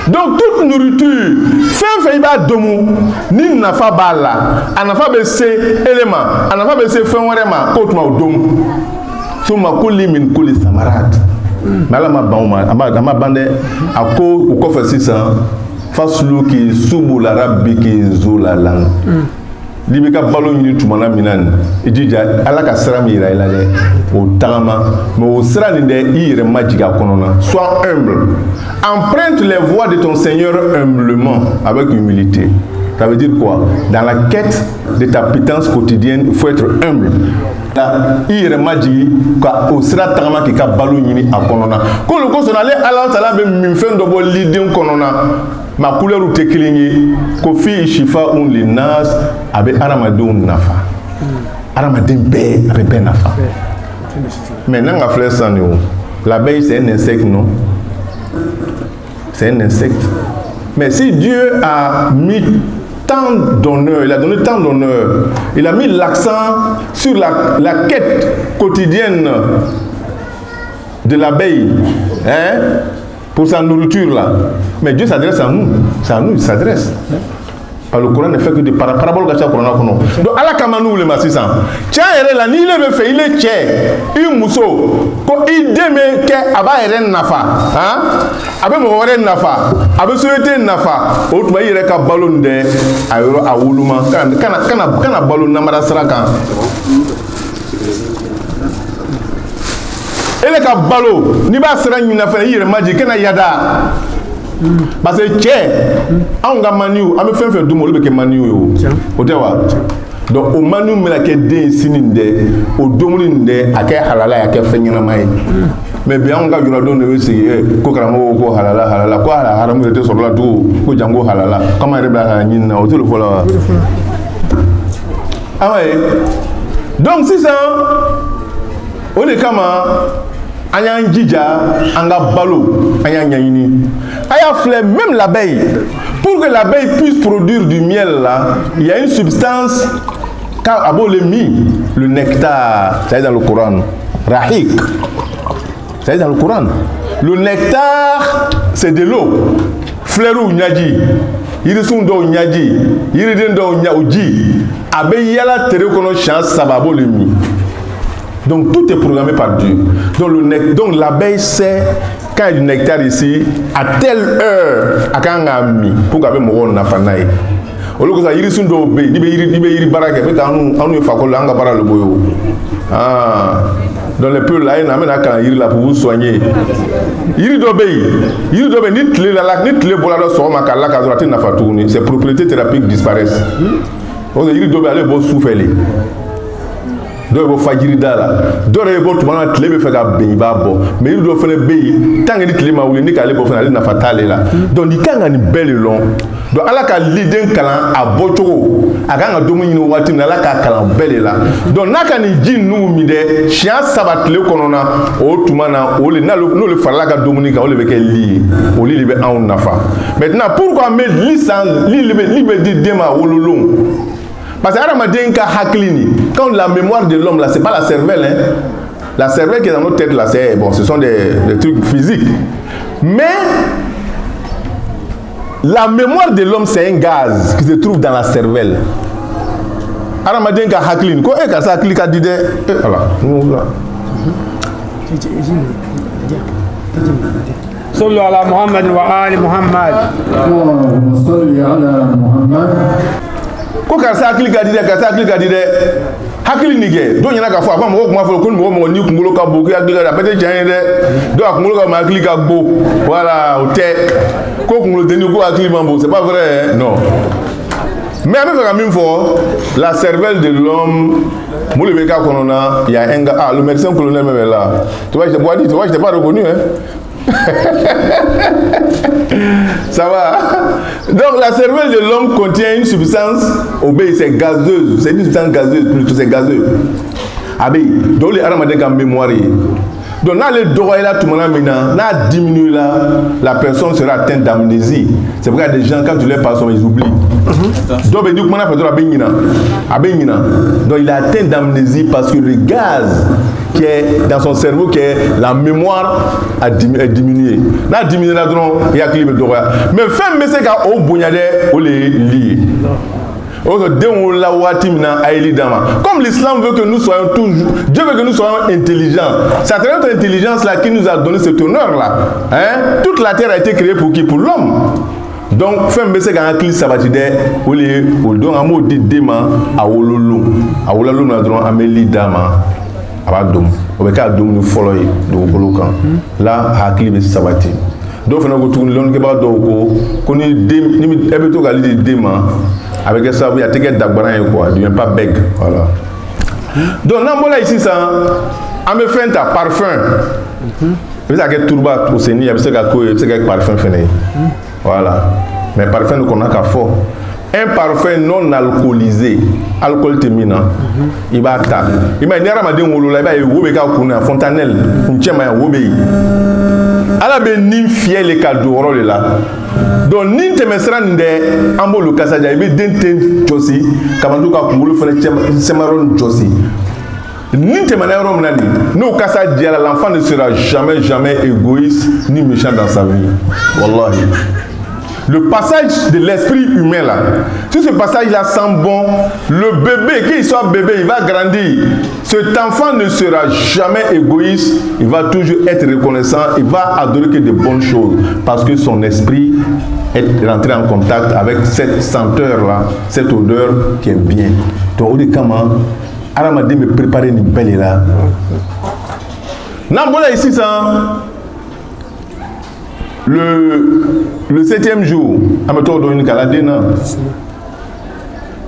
Donc toute nourriture, fin il va domu, ni nafa bala, anafa bese élément, anafa bese fin vraiment, côte ma domu. Suma kuli min kuli samarat. Mala ma bauma ama bande ako ukofa sisa fasluki subula rabbiki zulalan. Libika balo ni tumana minan ejija ala ka sara mi ira ila de o tama mais o sara ni de ire majiga konona. Sois humble. Emprunte les voies de ton Seigneur humblement avec humilité. Ça veut dire quoi? Dans la quête de ta pitance quotidienne, il faut être humble. Il maji ka osira tagama ki ka balu nyini akonona. Ko le ko sonale ala tala be mimfen do bo lidin konona. Ma couleur ou tekilingi ko fi shifa un linas abe aramadun nafa. Aramadin be abe ben nafa. Mais nanga fleur sans yo. L'abeille c'est un insecte non? C'est un insecte. Mais si Dieu a mis tant d'honneur, il a donné tant d'honneur, il a mis l'accent sur la quête quotidienne de l'abeille, hein, pour sa nourriture là. Mais Dieu s'adresse à nous, c'est à nous il s'adresse. Le Coran ne fait que des paraboles que ça Coran kono. Donc ala kamanou le masisan. Tia ere la ni le fait il est tché. Il muso ko ideme ke aba ere nafa. Hein? Abe mo ere nafa. Abe souhaité nafa. O tuba ire ka balon de ayoro awuluma kana balon namara saraka. Ele ka balo ni ba sara nyina fa ire maji kana yada. Parce que tché on ga maniu am fe dumo le be ke maniu yo o te wa Donc au manu mena ke den sininde o domuninde ake halala ya ke fenyina mai mais bien on ga jura don ne wesi ko karamo ko halala ko haramu rete so la tout ko jango halala comment rebla nyina o tolo fola ah ouais donc c'est ça on est comme anya njija anga balo anya nyanyini aya fleur même l'abeille pour que l'abeille puisse produire du miel là il y a une substance car abo le nectar ça est dans le Coran rahiq ça est dans le Coran le nectar c'est de l'eau fleur ou nyadi irisun do nyadi iriden do nyaoji abe yala tere kono chance sababo le mi. Donc tout est programmé par Dieu. Donc l'abeille sait quand il y a du nectar ici, à telle heure, à quand on a mis, pour qu'après mon na fanaï. Au lieu que ça irisun do be, ni be iri baraka, mais quand on fait quoi l'anga bara le boyo. Ah, dans les peu là, il n'amène à quand iri là pour vous soigner. Iri do be ni tle la ni tle bolado so ma kala ka zorati na fatouni, ses propriétés thérapeutiques disparaissent. Donc iri do be aller bon souffler. Do bo fajiri dala do re bo tuma tlebe fe ga be ba bo mais il do fene be tanga ni tlema wuli ni kale bo fene ali na fatale la donc ni kanga ni belle long do ala ka liden kalan a bo chogo aga nga do mu nyino wati na ala ka kalan belle la donc naka ni jin nu mi de chia sabatle konona o tuma na o le na no le fala ga do mu ni ka o le be ke li o li be an nafa maintenant pourquoi me lisan li be di dema wololong. Parce que quand la mémoire de l'homme, là, c'est pas la cervelle. Hein. La cervelle qui est dans notre tête, là, c'est bon, ce sont des trucs physiques. Mais la mémoire de l'homme, c'est un gaz qui se trouve dans la cervelle. Aramadenka haklin. Quoi est-ce que ça clique à dire? Voilà. صلوا على محمد وآل محمد. اللهم صل على محمد. Ko karisa hakili ka di dɛ hakili ni kɛ dɔw ɲɛna k'a fɔ a fɔ mɔgɔw kuma fɔ ko mɔgɔ ni kunkolo ka bon ko hakili ka di a bɛɛ tɛ tiɲɛ ye dɛ dɔw a kunkolo ka bon hakili ka bon voilà o tɛ ko kunkolo tɛ ni ko hakili man bon c'est pas vrai non mais an bɛ fɛ ka min fɔ la cervelle de l'homme mun de bɛ k'a kɔnɔna il y a un gars le médecin colonel même est là tu vois je t'ai pas reconnu hein. Ça va. Donc la cervelle de l'homme contient une substance c'est gazeuse, c'est une substance gazeuse, plutôt c'est gazeux. Abi, donc les aramadenka mémoire. Donc là le droit est là tout le monde maintenant, là diminue là, la personne sera atteinte d'amnésie. C'est pourquoi des gens quand tu les passes ils oublient. Donc ben du coup maintenant donc il est atteint d'amnésie parce que le gaz qui est dans son cerveau, qui est la mémoire a diminué. Là diminué là donc il y a qu'il droit. Mais fin mais c'est qu'au bognade au les lier. Comme l'islam veut que nous soyons toujours, Dieu veut que nous soyons intelligents. C'est à travers notre intelligence là qui nous a donné cet honneur là. Hein? Toute la terre a été créée pour qui? Pour l'homme. Donc, fin de ce qu'un clé sabatide, ou les donc un mot dit dema à wololo, à wololo na dron ameli dama, abadum, au cas dum nous follow do bolokan. Là, à clé de sabati. Donc, on a go tourner l'on que ba do ko ni dem ni ebeto gali de dema avec ça il y a teke dagbaran et quoi, du pas beg, voilà. Donc, là ici ça, on me fait un parfum. Vous savez que turba au Seigneur, vous savez que parfum fini. Voilà. Mais parfum nous connaît qu'à fort. Un parfum non alcoolisé, alcool terminant, il va ta. Il m'a dit ramadan wolo là, il va y wobe ka kuna fontanelle, unchema ya wobe. Ala be nim fiel les cadeaux là. Donc nin te mesra nde ambo lo kasaja ibe denten josi, kamandu ka kungulu fele semaron josi. Nin te manero mnani, no kasa dia l'enfant ne sera jamais égoïste ni méchant dans sa vie. Wallahi. Le passage de l'esprit humain là, si ce passage là sent bon, le bébé, qu'il soit bébé, il va grandir. Cet enfant ne sera jamais égoïste, il va toujours être reconnaissant, il va adorer que de bonnes choses, parce que son esprit est rentré en contact avec cette senteur là, cette odeur qui est bien. Donc, on dit comment Aramadi me préparer une belle là. Nambola ici ça. Le 7e jour, à me tourner une caladena.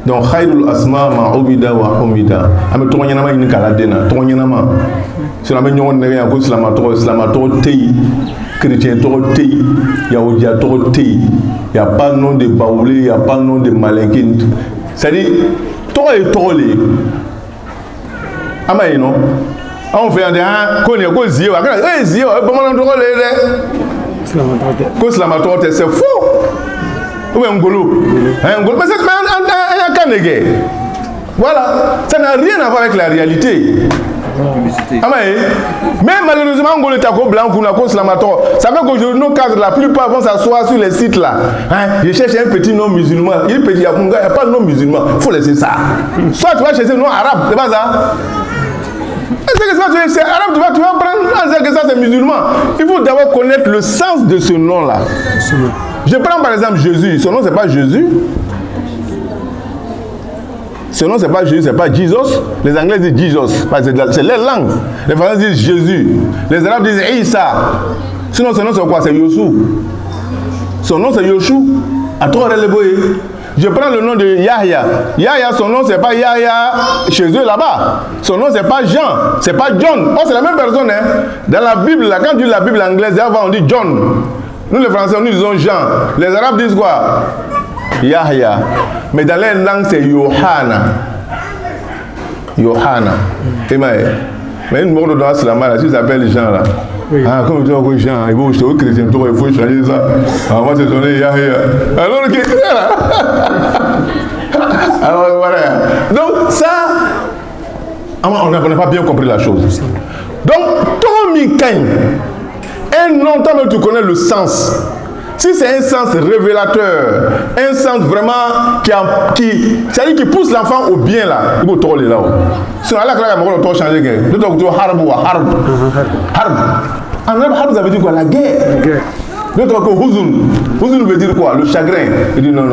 Donc khairul asma ma ubida wa humida. Ame to nyana ma yin kala dena, to nyana ma. Sur la meñon ne rien ko islama to tei. Chrétien to tei, yaoudia to tei. Il y a pas nom de baoulé, il y a pas nom de malinquin. C'est-à-dire to et to les. Ama non. On fait un dia ko ne ko zio, eh zio, ba mo to le. Ko islama to c'est faux. Ou un golo. Un golo, mais c'est un canégé. Voilà, ça n'a rien à voir avec la réalité. Mais malheureusement, on est à blanc pour la cause lamator. Ça fait qu'aujourd'hui, nos cadres, la plupart vont s'asseoir sur les sites là. Je cherche un petit nom musulman. Il n'y a pas de nom musulman. Il faut laisser ça. Soit tu vas chercher un nom arabe, c'est pas ça. C'est arabe, tu vas prendre que ça c'est musulman. Il faut d'abord connaître le sens de ce nom là. Je prends par exemple Jésus. Son nom c'est pas Jésus. Son nom c'est pas Jésus, c'est pas Jesus. Les Anglais disent Jesus, c'est leur langue. Les Français disent Jésus. Les Arabes disent Isa. Sinon son nom c'est quoi? C'est Yoshua. Son nom c'est Yoshua. À toi je prends le nom de Yahya. Yahya, son nom c'est pas Yahya chez eux là-bas. Son nom c'est pas Jean, c'est pas John. Oh, c'est la même personne hein. Dans la Bible, là, quand tu lis la Bible anglaise, avant on dit John. Nous les Français, nous disons Jean. Les Arabes disent quoi? Yahya. Mais dans les langues, c'est Yohana. Yohana. Mais une mort dans la main, si s'appelle Jean là. Oui. Ah, comme tu vois Jean, il faut que chrétien, il faut changer ça. Ah, moi, c'est donné Yahya. Alors, qu'est-ce que c'est là? Alors, voilà. Donc, ça, on n'a pas bien compris la chose. Donc, Tommy Kain, un nom, tant que tu connais le sens. Si c'est un sens révélateur, un sens vraiment c'est-à-dire qui pousse l'enfant au bien là, il faut tourner là. Sinon, là, on va changer. Le docteur Harb. En arabe, Harb, ça veut dire quoi? La guerre. L'autre que Huzun veut dire quoi? Le chagrin. Il dit non.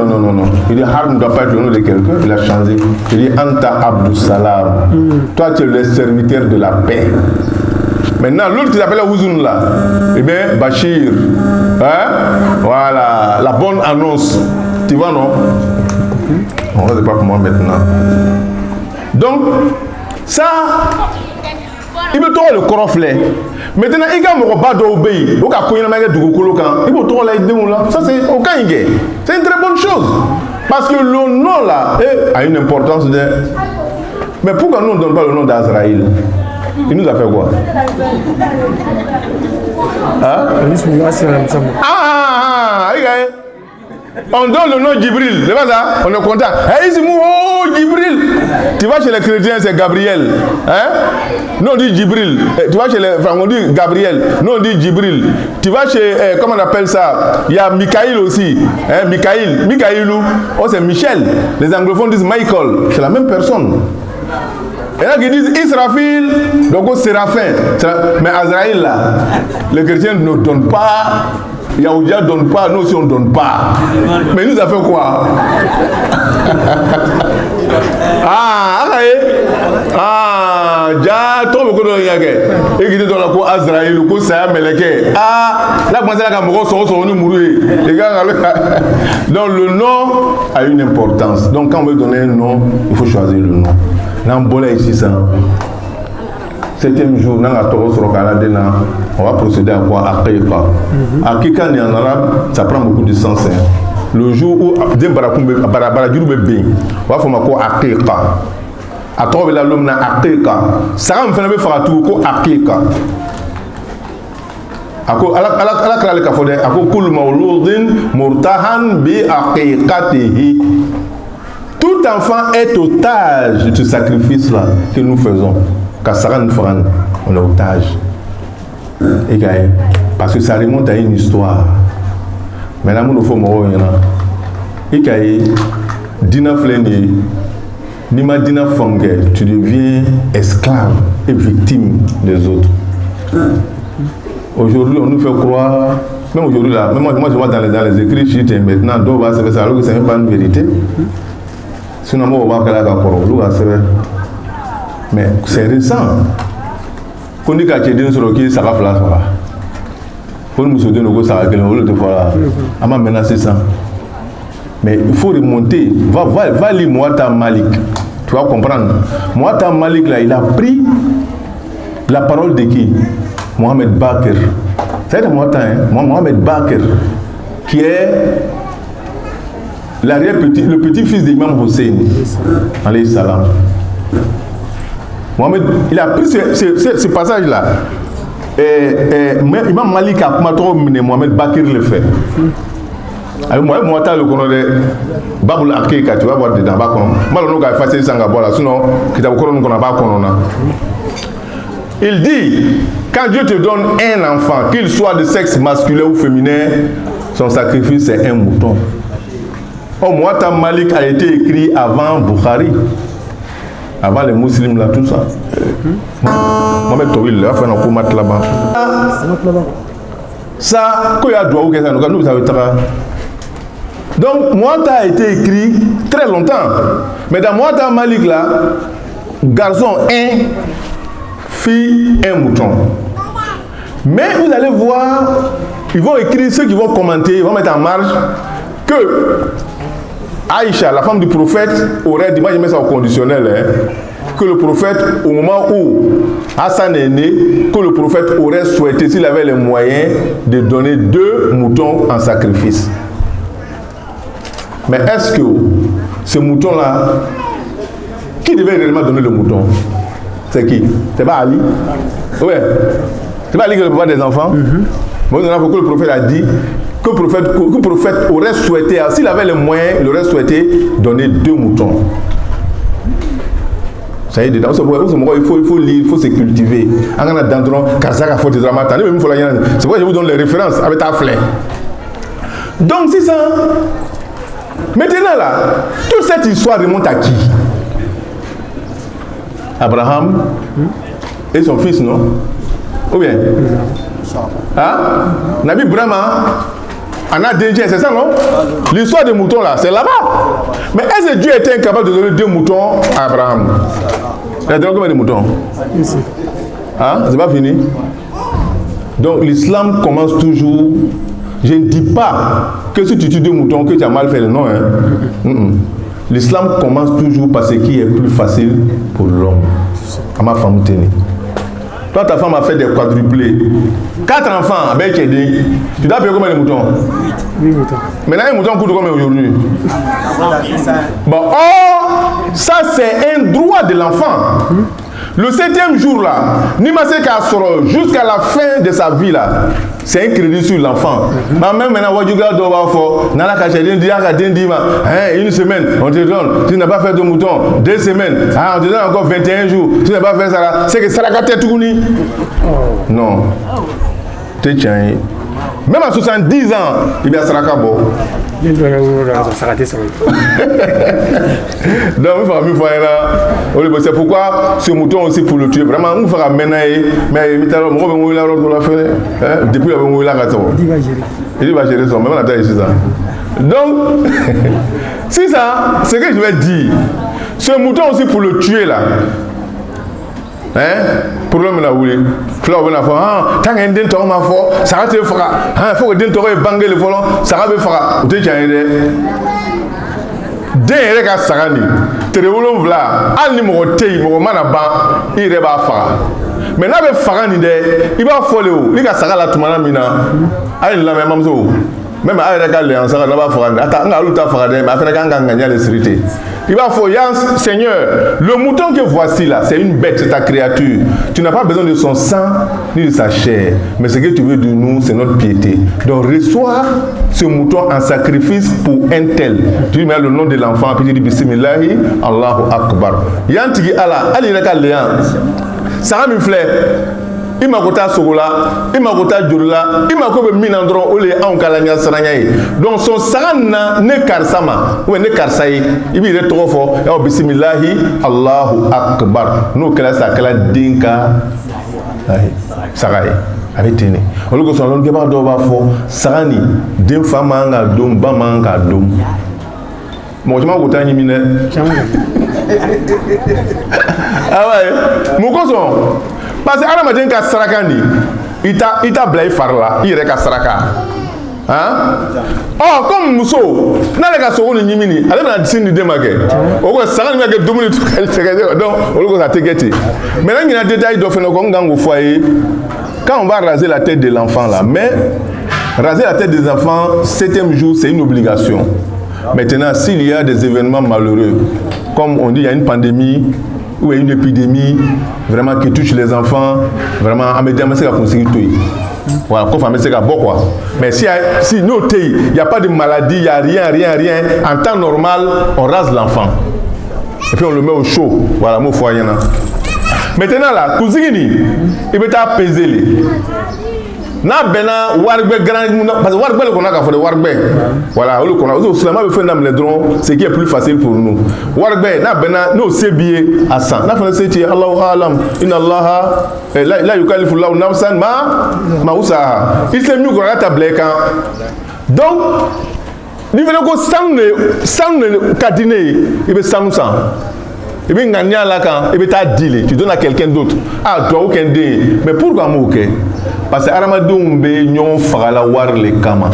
Il dit Harb ne doit pas être le nom de quelqu'un. Il a changé. Il dit Anta Abdus Salam. Toi, tu es le serviteur de la paix. Maintenant, l'autre qui s'appelle Huzun là, eh bien, Bachir. Hein? Voilà, la bonne annonce. Tu vois, non? On ne sait pas comment maintenant. Donc, ça, il veut trouver le coroflet. Maintenant, il y a un pas d'obéir. Il y a un il faut trouver là. Ça, c'est aucun. C'est une très bonne chose. Parce que le nom là a une importance de. Mais pourquoi nous ne donnons pas le nom d'Azraïl? Il nous a fait quoi? On donne le nom Djibril, c'est pas ça? On est content. Oh, Djibril! Tu vas chez les chrétiens, c'est Gabriel. Hein? Non, on dit Djibril. Tu vas chez les Français, on dit Gabriel. Non, on dit Djibril. Tu vas chez, comment on appelle ça? Il y a Michael aussi. Hein? Michaelou. Oh, c'est Michel. Les anglophones disent Michael. C'est la même personne. Et là, ils disent Israfil, donc Séraphin. Mais Azraïl, là, les chrétiens ne donnent pas, Yaoudia ne donne pas, nous aussi on ne donne pas. Mais il nous a fait quoi? Déjà, trop beaucoup de gens. Et qui dit dans la cour Azraïl, le coup ça Meleke. Là, comment ça, quand nous mourir. Donc, le nom a une importance. Donc, quand on veut donner un nom, il faut choisir le nom. L'embolé ici, ça. 7e jour, on va procéder à quoi? Aqiqa. Aqiqa, en arabe, ça prend beaucoup de sens. Hein. Le jour où on va faire quoi? Aqiqa. A trouvé la l'homme na Aqiqa. Ça va me faire un tour ko Aqiqa. Ako ala krale ka fode ako kul mauludin murtahan bi aqiqatihi. Tout enfant est otage de ce sacrifice là que nous faisons. Kassaran Fran, on est otage. Et parce que ça remonte à une histoire. Maintenant, nous faut mourir. Et Dina Fleni, Nima Dina Fongé, tu deviens esclave et victime des autres. Aujourd'hui, on nous fait croire, même aujourd'hui là, même moi je vois dans les écrits chiites maintenant, d'où va se faire ça, alors que ce n'est pas une vérité. Sinon, on va voir qu'elle a d'accord, mais c'est récent. Quand on dit qu'il y a des gens ça va faire ça. Pour nous soutenir, ça va faire ça. On m'a menacé ça. Mais il faut remonter. Va lire Muwatta Malik. Tu vas comprendre. Muwatta Malik, là, il a pris la parole de qui? Mohamed Bakr. C'est Muwatta, hein? Mohamed Bakr, qui est le petit-fils d'Imam Hussein, alayhi salam. Mohamed, il a pris ce passage-là. Imam Malik a commencé Mohamed Bakr le fait. Alors moi le connais Babul Akeka, tu vas voir dedans bas comme malonu ga effacer ça là sinon kita ko non pas konona. Il dit quand Dieu te donne un enfant, qu'il soit de sexe masculin ou féminin, son sacrifice c'est un mouton. Muwatta Malik a été écrit avant Bukhari, avant les musulmans là tout ça. Mohamed Tawil là fait un coup mat là-bas. Ça quoi y a droit ou que ça nous ça va. Donc, Muwatta a été écrit très longtemps. Mais dans Muwatta Malik, là, garçon 1, fille 1 mouton. Mais vous allez voir, ils vont écrire, ceux qui vont commenter, ils vont mettre en marge que Aïcha, la femme du prophète, aurait dit, moi je mets ça au conditionnel, hein, que le prophète, au moment où Hassan est né, que le prophète aurait souhaité, s'il avait les moyens, de donner 2 moutons en sacrifice. Mais est-ce que ce mouton-là, qui devait réellement donner le mouton? C'est qui? C'est pas Ali? Oui. C'est pas Ali qui est le papa des enfants? Bon, il faut que le prophète a dit que le prophète aurait souhaité, s'il avait les moyens, il aurait souhaité donner 2 moutons. Ça y est, dedans, il faut lire, il faut se cultiver. C'est pourquoi je vous donne les références avec ta fleur. Donc, c'est ça. Maintenant là, toute cette histoire remonte à qui? Abraham et son fils, non? Ou bien? Hein? Nabi Brahma, Anna Denji, c'est ça, non? L'histoire des moutons là, c'est là-bas. Mais est-ce que Dieu était incapable de donner 2 moutons à Abraham? Il a donné combien de moutons? Hein? C'est pas fini? Donc l'islam commence toujours. Je ne dis pas que si tu tues 2 moutons, que tu as mal fait, non. Hein? L'islam commence toujours par ce qui est plus facile pour l'homme. À ma femme tenue. Toi, ta femme a fait des quadruplés. 4 enfants, avec tu dois payer combien de moutons? 8 moutons. Maintenant, un mouton coûte combien aujourd'hui? Bon, ça c'est un droit de l'enfant. Le 7e jour là, Nimase Kassoro, jusqu'à la fin de sa vie là, c'est un crédit sur l'enfant. Mais même maintenant, une semaine, on te donne, tu n'as pas fait de mouton, 2 semaines, on te donne encore 21 jours, tu n'as pas fait ça là, c'est que ça l'a gâté tout. Non. T'es tiens. Même à 70 ans, il y a Saraka Bo. Donc, c'est pourquoi ce mouton aussi pour le tuer. Vraiment, on va ramener. Mais depuis il va gérer son. Même la taille ici ça. Donc, c'est ça, ce que je vais dire. Ce mouton aussi pour le tuer là. Hein? Problème là où il faut tant qu'un dent on m'a fait ça va te faire il faut que dent on banger le volant ça va me faire tu tiens dès que ça gani te révolons là al numéro T mo mana ba il va faire mais là be faire ni de il va foler il ga ça la tumana mina al la même amzo même à regarder en ça là va faire attends nga luta faire mais après quand gagner les sécurité il va falloir, Seigneur, le mouton que voici là, c'est une bête, c'est ta créature. Tu n'as pas besoin de son sang ni de sa chair. Mais ce que tu veux de nous, c'est notre piété. Donc reçois ce mouton en sacrifice pour un tel. Tu lui mets le nom de l'enfant, puis tu dis Bismillahi, Allahu Akbar. Yantigi Allah, Ali Raka Léan. Sarah Muflé. Il m'a coûté Sogola, il m'a coûté Djurla, il m'a coûté Minandron, ou les Ankalania Saranaï. Donc son sarana ne karsama, ou ne karsaï, il est trop fort, et au bismillahi, Allahu Akbar. Nous, que la sakala dinka, Sarai, avec Téné. On le connaît, on ne peut pas d'ouvrir fort, Sarani, d'un famanga, d'un bamanga, d'un. Moi, je m'en coûte un yémine. Ah ouais, mon cousin. Parce que Alamadin ka sarakani, ita blay farla, il reka saraka. Oh, comme Mousso, n'a pas de ni mini, elle a dit de démarquer. On va s'en aller avec 2 minutes. Donc, on va t'équiter. Maintenant, il y a des détails d'offre au foyer. Quand on va raser la tête de l'enfant là, mais raser la tête des enfants, 7e jour, c'est une obligation. Maintenant, s'il y a des événements malheureux, comme on dit, il y a une pandémie ou une épidémie vraiment qui touche les enfants, vraiment, à me dire, c'est la conséquence. Voilà, mais si nous, il n'y a pas de maladie, il n'y a rien, en temps normal, on rase l'enfant. Et puis on le met au chaud. Voilà, mon foyer. Maintenant là, cousini, il peut apaiser. Na bena warbe grand parce que warbe le qu'on a qu'à faire warbe. Voilà, le qu'on a aussi seulement le fait d'amener drone, ce qui est plus facile pour nous. Warbe na bena no c'est bien à ça. Na fait c'est Allahu alam inna Allah la yukallifu Allahu nafsan ma usaha. Il c'est mieux qu'on a tablé quand. Donc il veut que sans cadiner, il veut sans ça. Et bien, gagner là quand il t'a dit, tu donnes à quelqu'un d'autre. Ah, toi aucun dé. Mais pourquoi moi ok? Parce que Aramadou be nyon fagala war le kama.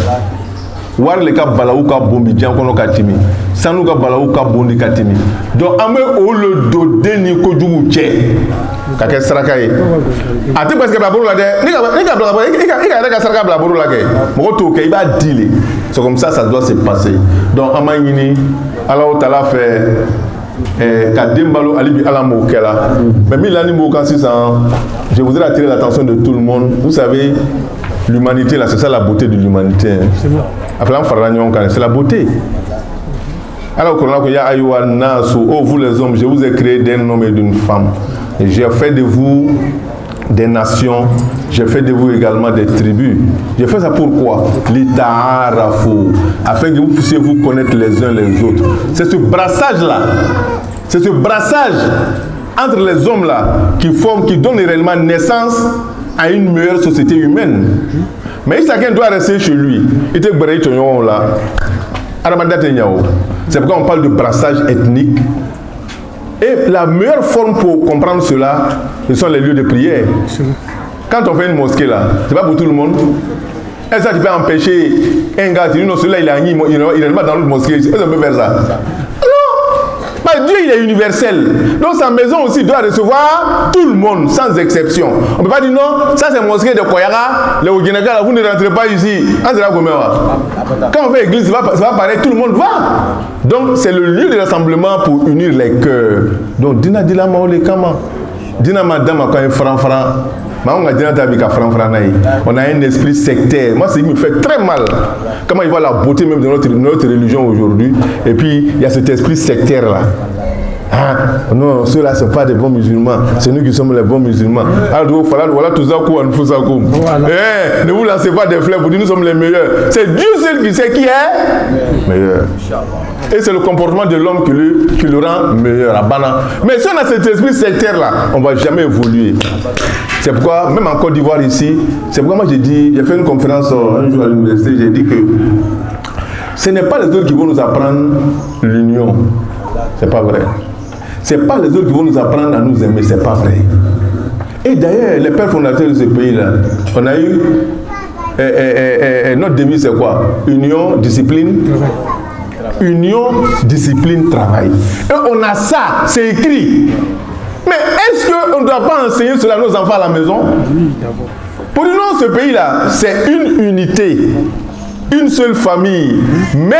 War le ka balaou ka bombi djan kono katimi. Sanu ka balaou ka bondi katimi. Donc ame o le do deni ko jugu tche. Ka ke saraka yi. Ati parce que baburu la de, ni ka saraka baburu la ke. Mo to ke iba dile. C'est comme ça doit se passer. Donc amayini Allah Taala fait Kadembalo Alibi Alamo Kela. Mais Milani Mokansisa, je voudrais attirer l'attention de tout le monde. Vous savez, l'humanité là, c'est ça la beauté de l'humanité. C'est la beauté. Alors qu'on a ya aywa nasu, oh vous les hommes, je vous ai créé d'un homme et d'une femme. Et j'ai fait de vous des nations, j'ai fait de vous également des tribus. J'ai fait ça pourquoi? L'ita'arafu, afin que vous puissiez vous connaître les uns les autres. C'est ce brassage-là, c'est ce brassage entre les hommes là qui donne réellement naissance à une meilleure société humaine. Mais chacun doit rester chez lui. C'est pourquoi on parle de brassage ethnique. Et la meilleure forme pour comprendre cela, ce sont les lieux de prière. Quand on fait une mosquée là, c'est pas pour tout le monde. Est-ce que tu peux empêcher un gars qui dit non, celui-là il n'est pas dans l'autre mosquée, est-ce qu'on peut faire ça? Non! Dieu il est universel. Donc sa maison aussi doit recevoir tout le monde, sans exception. On ne peut pas dire non, ça c'est la mosquée de Koyara, le Oguinega, vous ne rentrez pas ici. Quand on fait église, ça va pareil, tout le monde va. Donc c'est le lieu de rassemblement pour unir les cœurs. Donc Dina Dila Maole Kama, Dina Madame a quand même franc. On a un esprit sectaire. Moi, ça me fait très mal. Comment il voit la beauté même de notre religion aujourd'hui. Et puis, il y a cet esprit sectaire-là. Ah, non, ceux-là ne sont pas des bons musulmans. C'est nous qui sommes les bons musulmans. Alors, voilà tout ça. Ne vous lancez pas des fleurs pour dire nous sommes les meilleurs. C'est Dieu seul qui sait qui est meilleur. Et c'est le comportement de l'homme qui le rend meilleur. Mais si on a cet esprit sectaire-là, on ne va jamais évoluer. C'est pourquoi, même en Côte d'Ivoire ici, c'est pourquoi moi j'ai fait une conférence un jour à l'université, j'ai dit que ce n'est pas les autres qui vont nous apprendre l'union. C'est pas vrai. Ce n'est pas les autres qui vont nous apprendre à nous aimer, c'est pas vrai. Et d'ailleurs, les pères fondateurs de ce pays-là, on a eu notre devise c'est quoi? Union, discipline. Union, discipline, travail. Et on a ça, c'est écrit. Mais est-ce qu'on ne doit pas enseigner cela à nos enfants à la maison? Oui, d'abord. Pour nous, ce pays-là, c'est une unité, une seule famille. Mais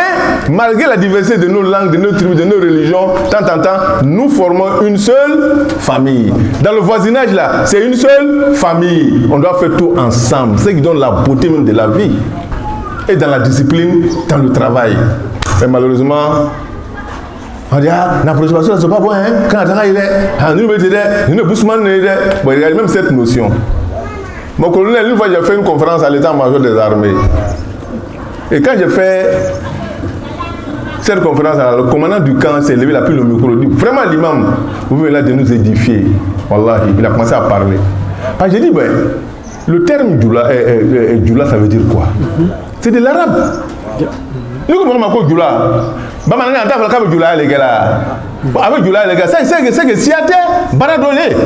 malgré la diversité de nos langues, de nos tribus, de nos religions, temps en temps, nous formons une seule famille. Dans le voisinage, là, c'est une seule famille. On doit faire tout ensemble. C'est ce qui donne la beauté même de la vie. Et dans la discipline, dans le travail. Mais malheureusement, on dit, la prospection, c'est pas bon, hein? Quand il y a même cette notion. Mon colonel, une fois, j'ai fait une conférence à l'état-major des armées. Et quand j'ai fait cette conférence, le commandant du camp s'est levé, il a pris le micro, il dit, vraiment l'imam, vous venez là de nous édifier. Wallahi, il a commencé à parler. J'ai dit, ben, le terme Djoula, ça veut dire quoi? C'est de l'arabe. Nous comprenons encore Djoula. Bamana n'a pas fait Djoula les gars là. Avec Djoula les gars, c'est que Siate Baradolé.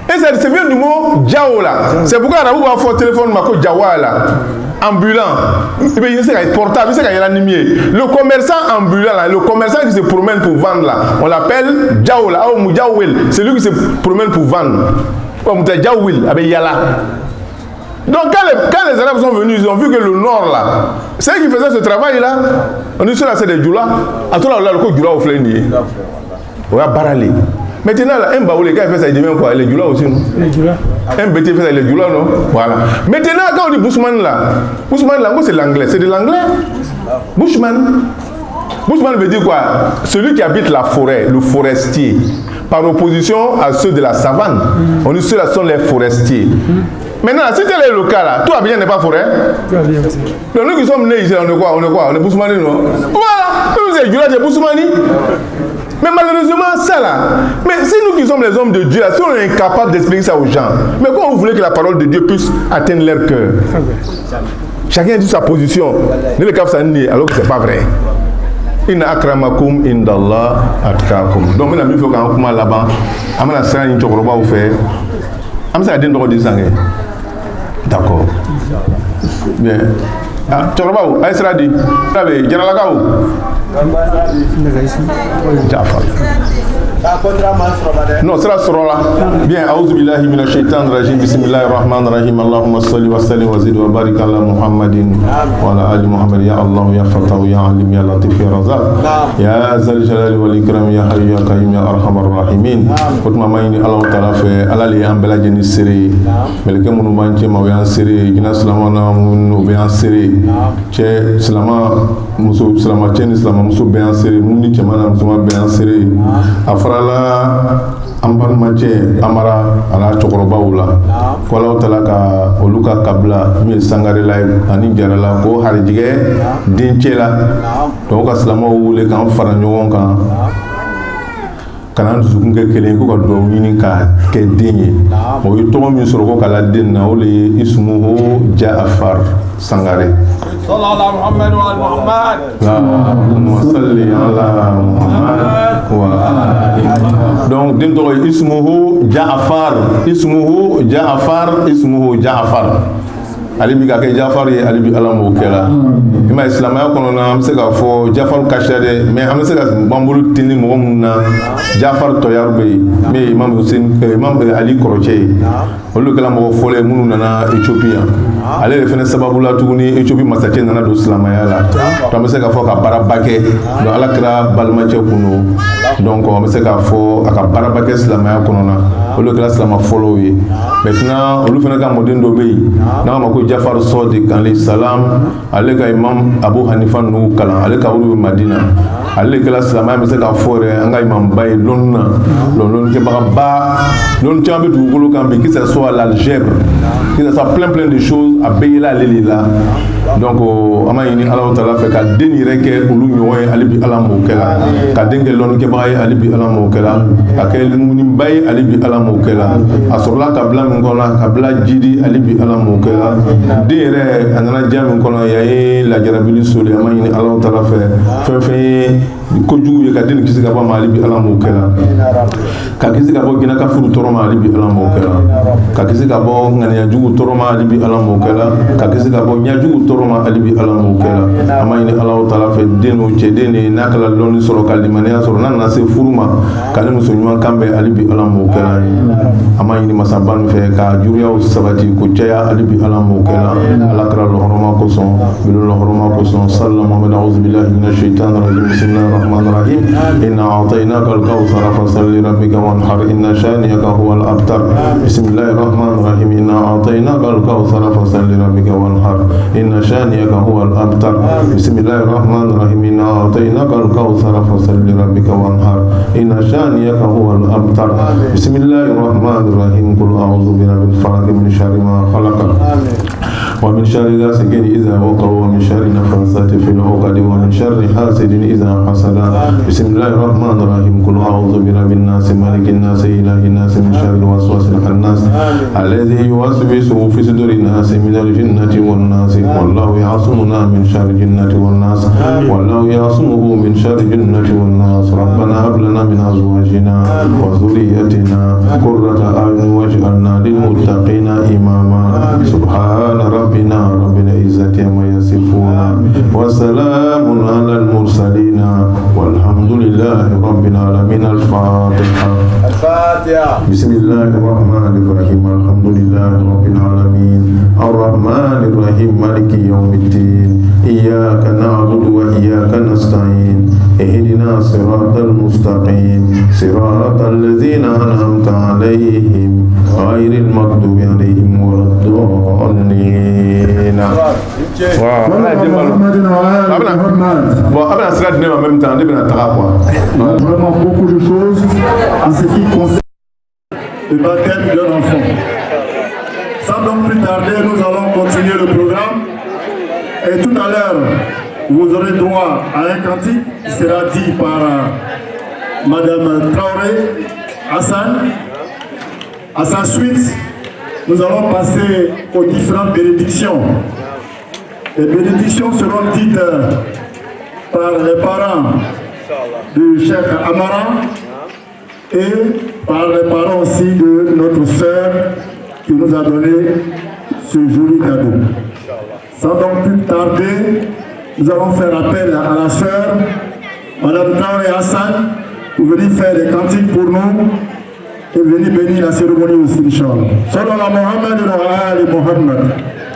Et ça vient du mot Djaola. C'est pourquoi on a eu un téléphone Mako Djawa là. ambulant, il peut être portable, il sait qu'il y a l'animé. Le commerçant ambulant, là, le commerçant qui se promène pour vendre, là, on l'appelle Djaoula ou Djaouil. C'est lui qui se promène pour vendre. Comme Djaouil, avec Yala. Donc quand les Arabes sont venus, ils ont vu que le nord là, c'est eux qui faisaient ce travail là. On dit cela c'est des Djoula. À tout là, le coup Djoula au fléni. On va barrer. Maintenant là, un baoulé quand il fait ça, il devient quoi? Les Djoula aussi non? Les Djoula. Un BT fait ça, les Djoula non? Voilà. Maintenant quand on dit Bushman là, c'est l'anglais, c'est de l'anglais. Bushman. Bushman veut dire quoi? Celui qui habite la forêt, le forestier. Par opposition à ceux de la savane. On dit ceux-là sont les forestiers. Maintenant, si tel est le cas là, tout Abidjan n'est pas forêt. Donc nous qui sommes nés ici, on est quoi? On est Boussoumani, non? Voilà, nous sommes Djoula, c'est Boussoumani. Mais malheureusement, ça là, mais si nous qui sommes les hommes de Dieu, si on est incapable d'expliquer ça aux gens, mais comment vous voulez que la parole de Dieu puisse atteindre leur cœur? Chacun dit sa position. Ne le cap alors que c'est pas vrai. Inna akramakum indallah atkakum. Donc maintenant il faut qu'on commence là-bas. Amana sera une chokoroba ou faire. Amsa den do di sangé. D'accord. Bien. Ah, chokoroba ou ay sera di. Tabe jaralaka ou. Jafar. Non, sera là. Bien, a'udhu billahi minash shaitanir rajim. Bismillahir rahmanir rahim. Allahumma salli wa sallim wa zid wa barik ala Muhammadin wa ala ali Muhammad. Ya Allah, ya Fatah, ya Alim, ya Latif, ya Razak. Ya Zal Jalali wal Ikram, ya Hayy, ya Qayyum, ya Arhamar Rahimin. Kutma mayni Allah Ta'ala fe alali ambela jeni siri. Meleke munu manche ma yan siri. Gina salamana munu beyan siri. Che salama muso salama chen salama muso beyan siri. Muni chemana muso beyan siri. Afrala amban mache amara ala chokorobaw la wala tala ka oluka kabla mi sangare live ani jarala ko harjige dinchela to ka salama wule kan fara nyogon kan kana dusukun ke kelen ko ka do ɲini ka kɛ den ye o ye tɔgɔ min sɔrɔ ko kala den na o le ye ismuhu Ja'far Sangare sallallahu Muhammad wa ali Muhammad Allahumma salli ala Muhammad wa ali. Donc den tɔgɔ ye ismuhu Ja'far ali bi ka kɛ Jafar ye ali bi ala m'o kɛla i ma silamɛya kɔnɔ na an bɛ se k'a fɔ Jafar kasiya dɛ mais an bɛ se ka banbolo tini mɔgɔ minnu na Jafar tɔyaru bɛ yen min ye imam Ali kɔrɔcɛ ye olu kɛla mɔgɔ fɔlɔ ye minnu nana Éthiopie yan ale de fɛnɛ sababu la tuguni Éthiopie masakɛ nana don silamɛya la donc an bɛ se k'a fɔ ka baaraba kɛ donc ala kɛra balimacɛ kun don donc an bɛ se k'a fɔ a ka baaraba kɛ silamɛya kɔnɔ na olu kɛra silama fɔlɔw ye maintenant olu fɛnɛ ka mɔden dɔ bɛ yen n'a ma ko Jafar Sadiq alayhi salam ale ka imam Abu Hanifa n'u kalan ale ka wuli Madina ale kɛla silamɛya bɛ se k'a fɔ yɛrɛ an ka imam ba ye lɔnni na lɔnni kɛbaga ba lɔnni caman bɛ dugukolo kan bi que ça soit l'algèbre que ça soit plein de choses a bɛɛ yela ale de la donc an b'a ɲini Alahu Taala fɛ ka den yɛrɛ kɛ olu ɲɔgɔn ye ale bi ala m'o kɛla ka den kɛ lɔnni kɛbaga ye ale bi ala m'o kɛla ka kɛ ŋuniba ye ale bi ala m'o kɛla a sɔrɔla kabila min kɔnɔ kabila jidi ale bi ala m'o kɛla den yɛrɛ a nana diya min kɔnɔ ya ye lajarabili soli an b'a ɲini Alahu Taala fɛ fɛn fɛn ye kojugu ye ka den kisi ka bɔ ma ale bi ala m'o kɛla ka kisi ka bɔ ginaka furu tɔɔrɔ ma ale bi ala m'o kɛla ka kisi ka bɔ ŋaniya jugu tɔɔrɔ ma ale bi ala m'o kɛla ka kisi ka bɔ ɲajugu tɔɔrɔ ma ale bi ala m'o kɛla an b'a ɲini Alahu Taala fɛ den o cɛden de n'a kɛla lɔnni sɔrɔ ka limaniya sɔrɔ n'a nana se furu ma k'ale muso ɲuman kan bɛn ale bi ala m'o kɛla an b'a ɲini masaba min fɛ ka juguyaw sabati ko caya ale bi ala m'o kɛla ala kɛra lɔhɔrɔma kosɔn bilo lɔhɔrɔma kosɔn sallallahu Muhammad a'udhu billahi minash shaitanir rajim bismillahir rahmanir rahim inna a'tainaka al-kawthar fasalli rabbika wanhar inna shaniyaka huwal abtar bismillahir rahmanir rahim inna a'tainaka al-kawthar fasalli rabbika wanhar inna shaniyaka huwal abtar bismillahir rahmanir rahim inna a'tainaka al-kawthar fasalli rabbika wanhar inna shaniyaka huwal abtar bismillahir rahmanir rahim qul a'udhu birabbil falaq min sharri ma khalaq wa min sharri ghasiqin idha waqa wa min sharri nafathati fil 'uqad wa min sharri hasidin idha hasada bismillahir rahmanir rahim qul a'udhu birabbin nas malikin nas ilahin nas min sharri waswasil khannas alladhi yuwaswisu fi sudurin nas min al-jinnati wan nas wallahu ya'sumuna min sharri jinnati wan nas wallahu ya'sumuhu min sharri jinnati wan nas rabbana hab lana min azwajina wa dhurriyyatina qurrata a'yun waj'alna lil muttaqina imama subhana rabbina rabbil izzati وسلام على المرسلين والحمد لله رب العالمين. الفاتحة. بسم الله الرحمن الرحيم. الحمد لله رب العالمين الرحمن الرحيم مالك يوم الدين إياك نعبد وإياك نستعين اهدنا صراط المستقيم صراط الذين أنعمت عليهم غير المغضوب عليهم ولا الضالين. Vraiment beaucoup de choses en ce qui concerne le baptême d'un enfant. Sans donc plus tarder, nous allons continuer le programme. Et tout à l'heure, vous aurez droit à un cantique qui sera dit par Madame Traoré Hassan. À sa suite, nous allons passer aux différentes bénédictions. Les bénédictions seront dites par les parents du Cheikh Amara et par les parents aussi de notre sœur qui nous a donné ce joli cadeau. Sans donc plus tarder, nous allons faire appel à la sœur, Madame Traoré Hassan, pour venir faire des cantiques pour nous et venir bénir la cérémonie aussi, Inch'Allah. Sallallahu Muhammad wa ali Muhammad.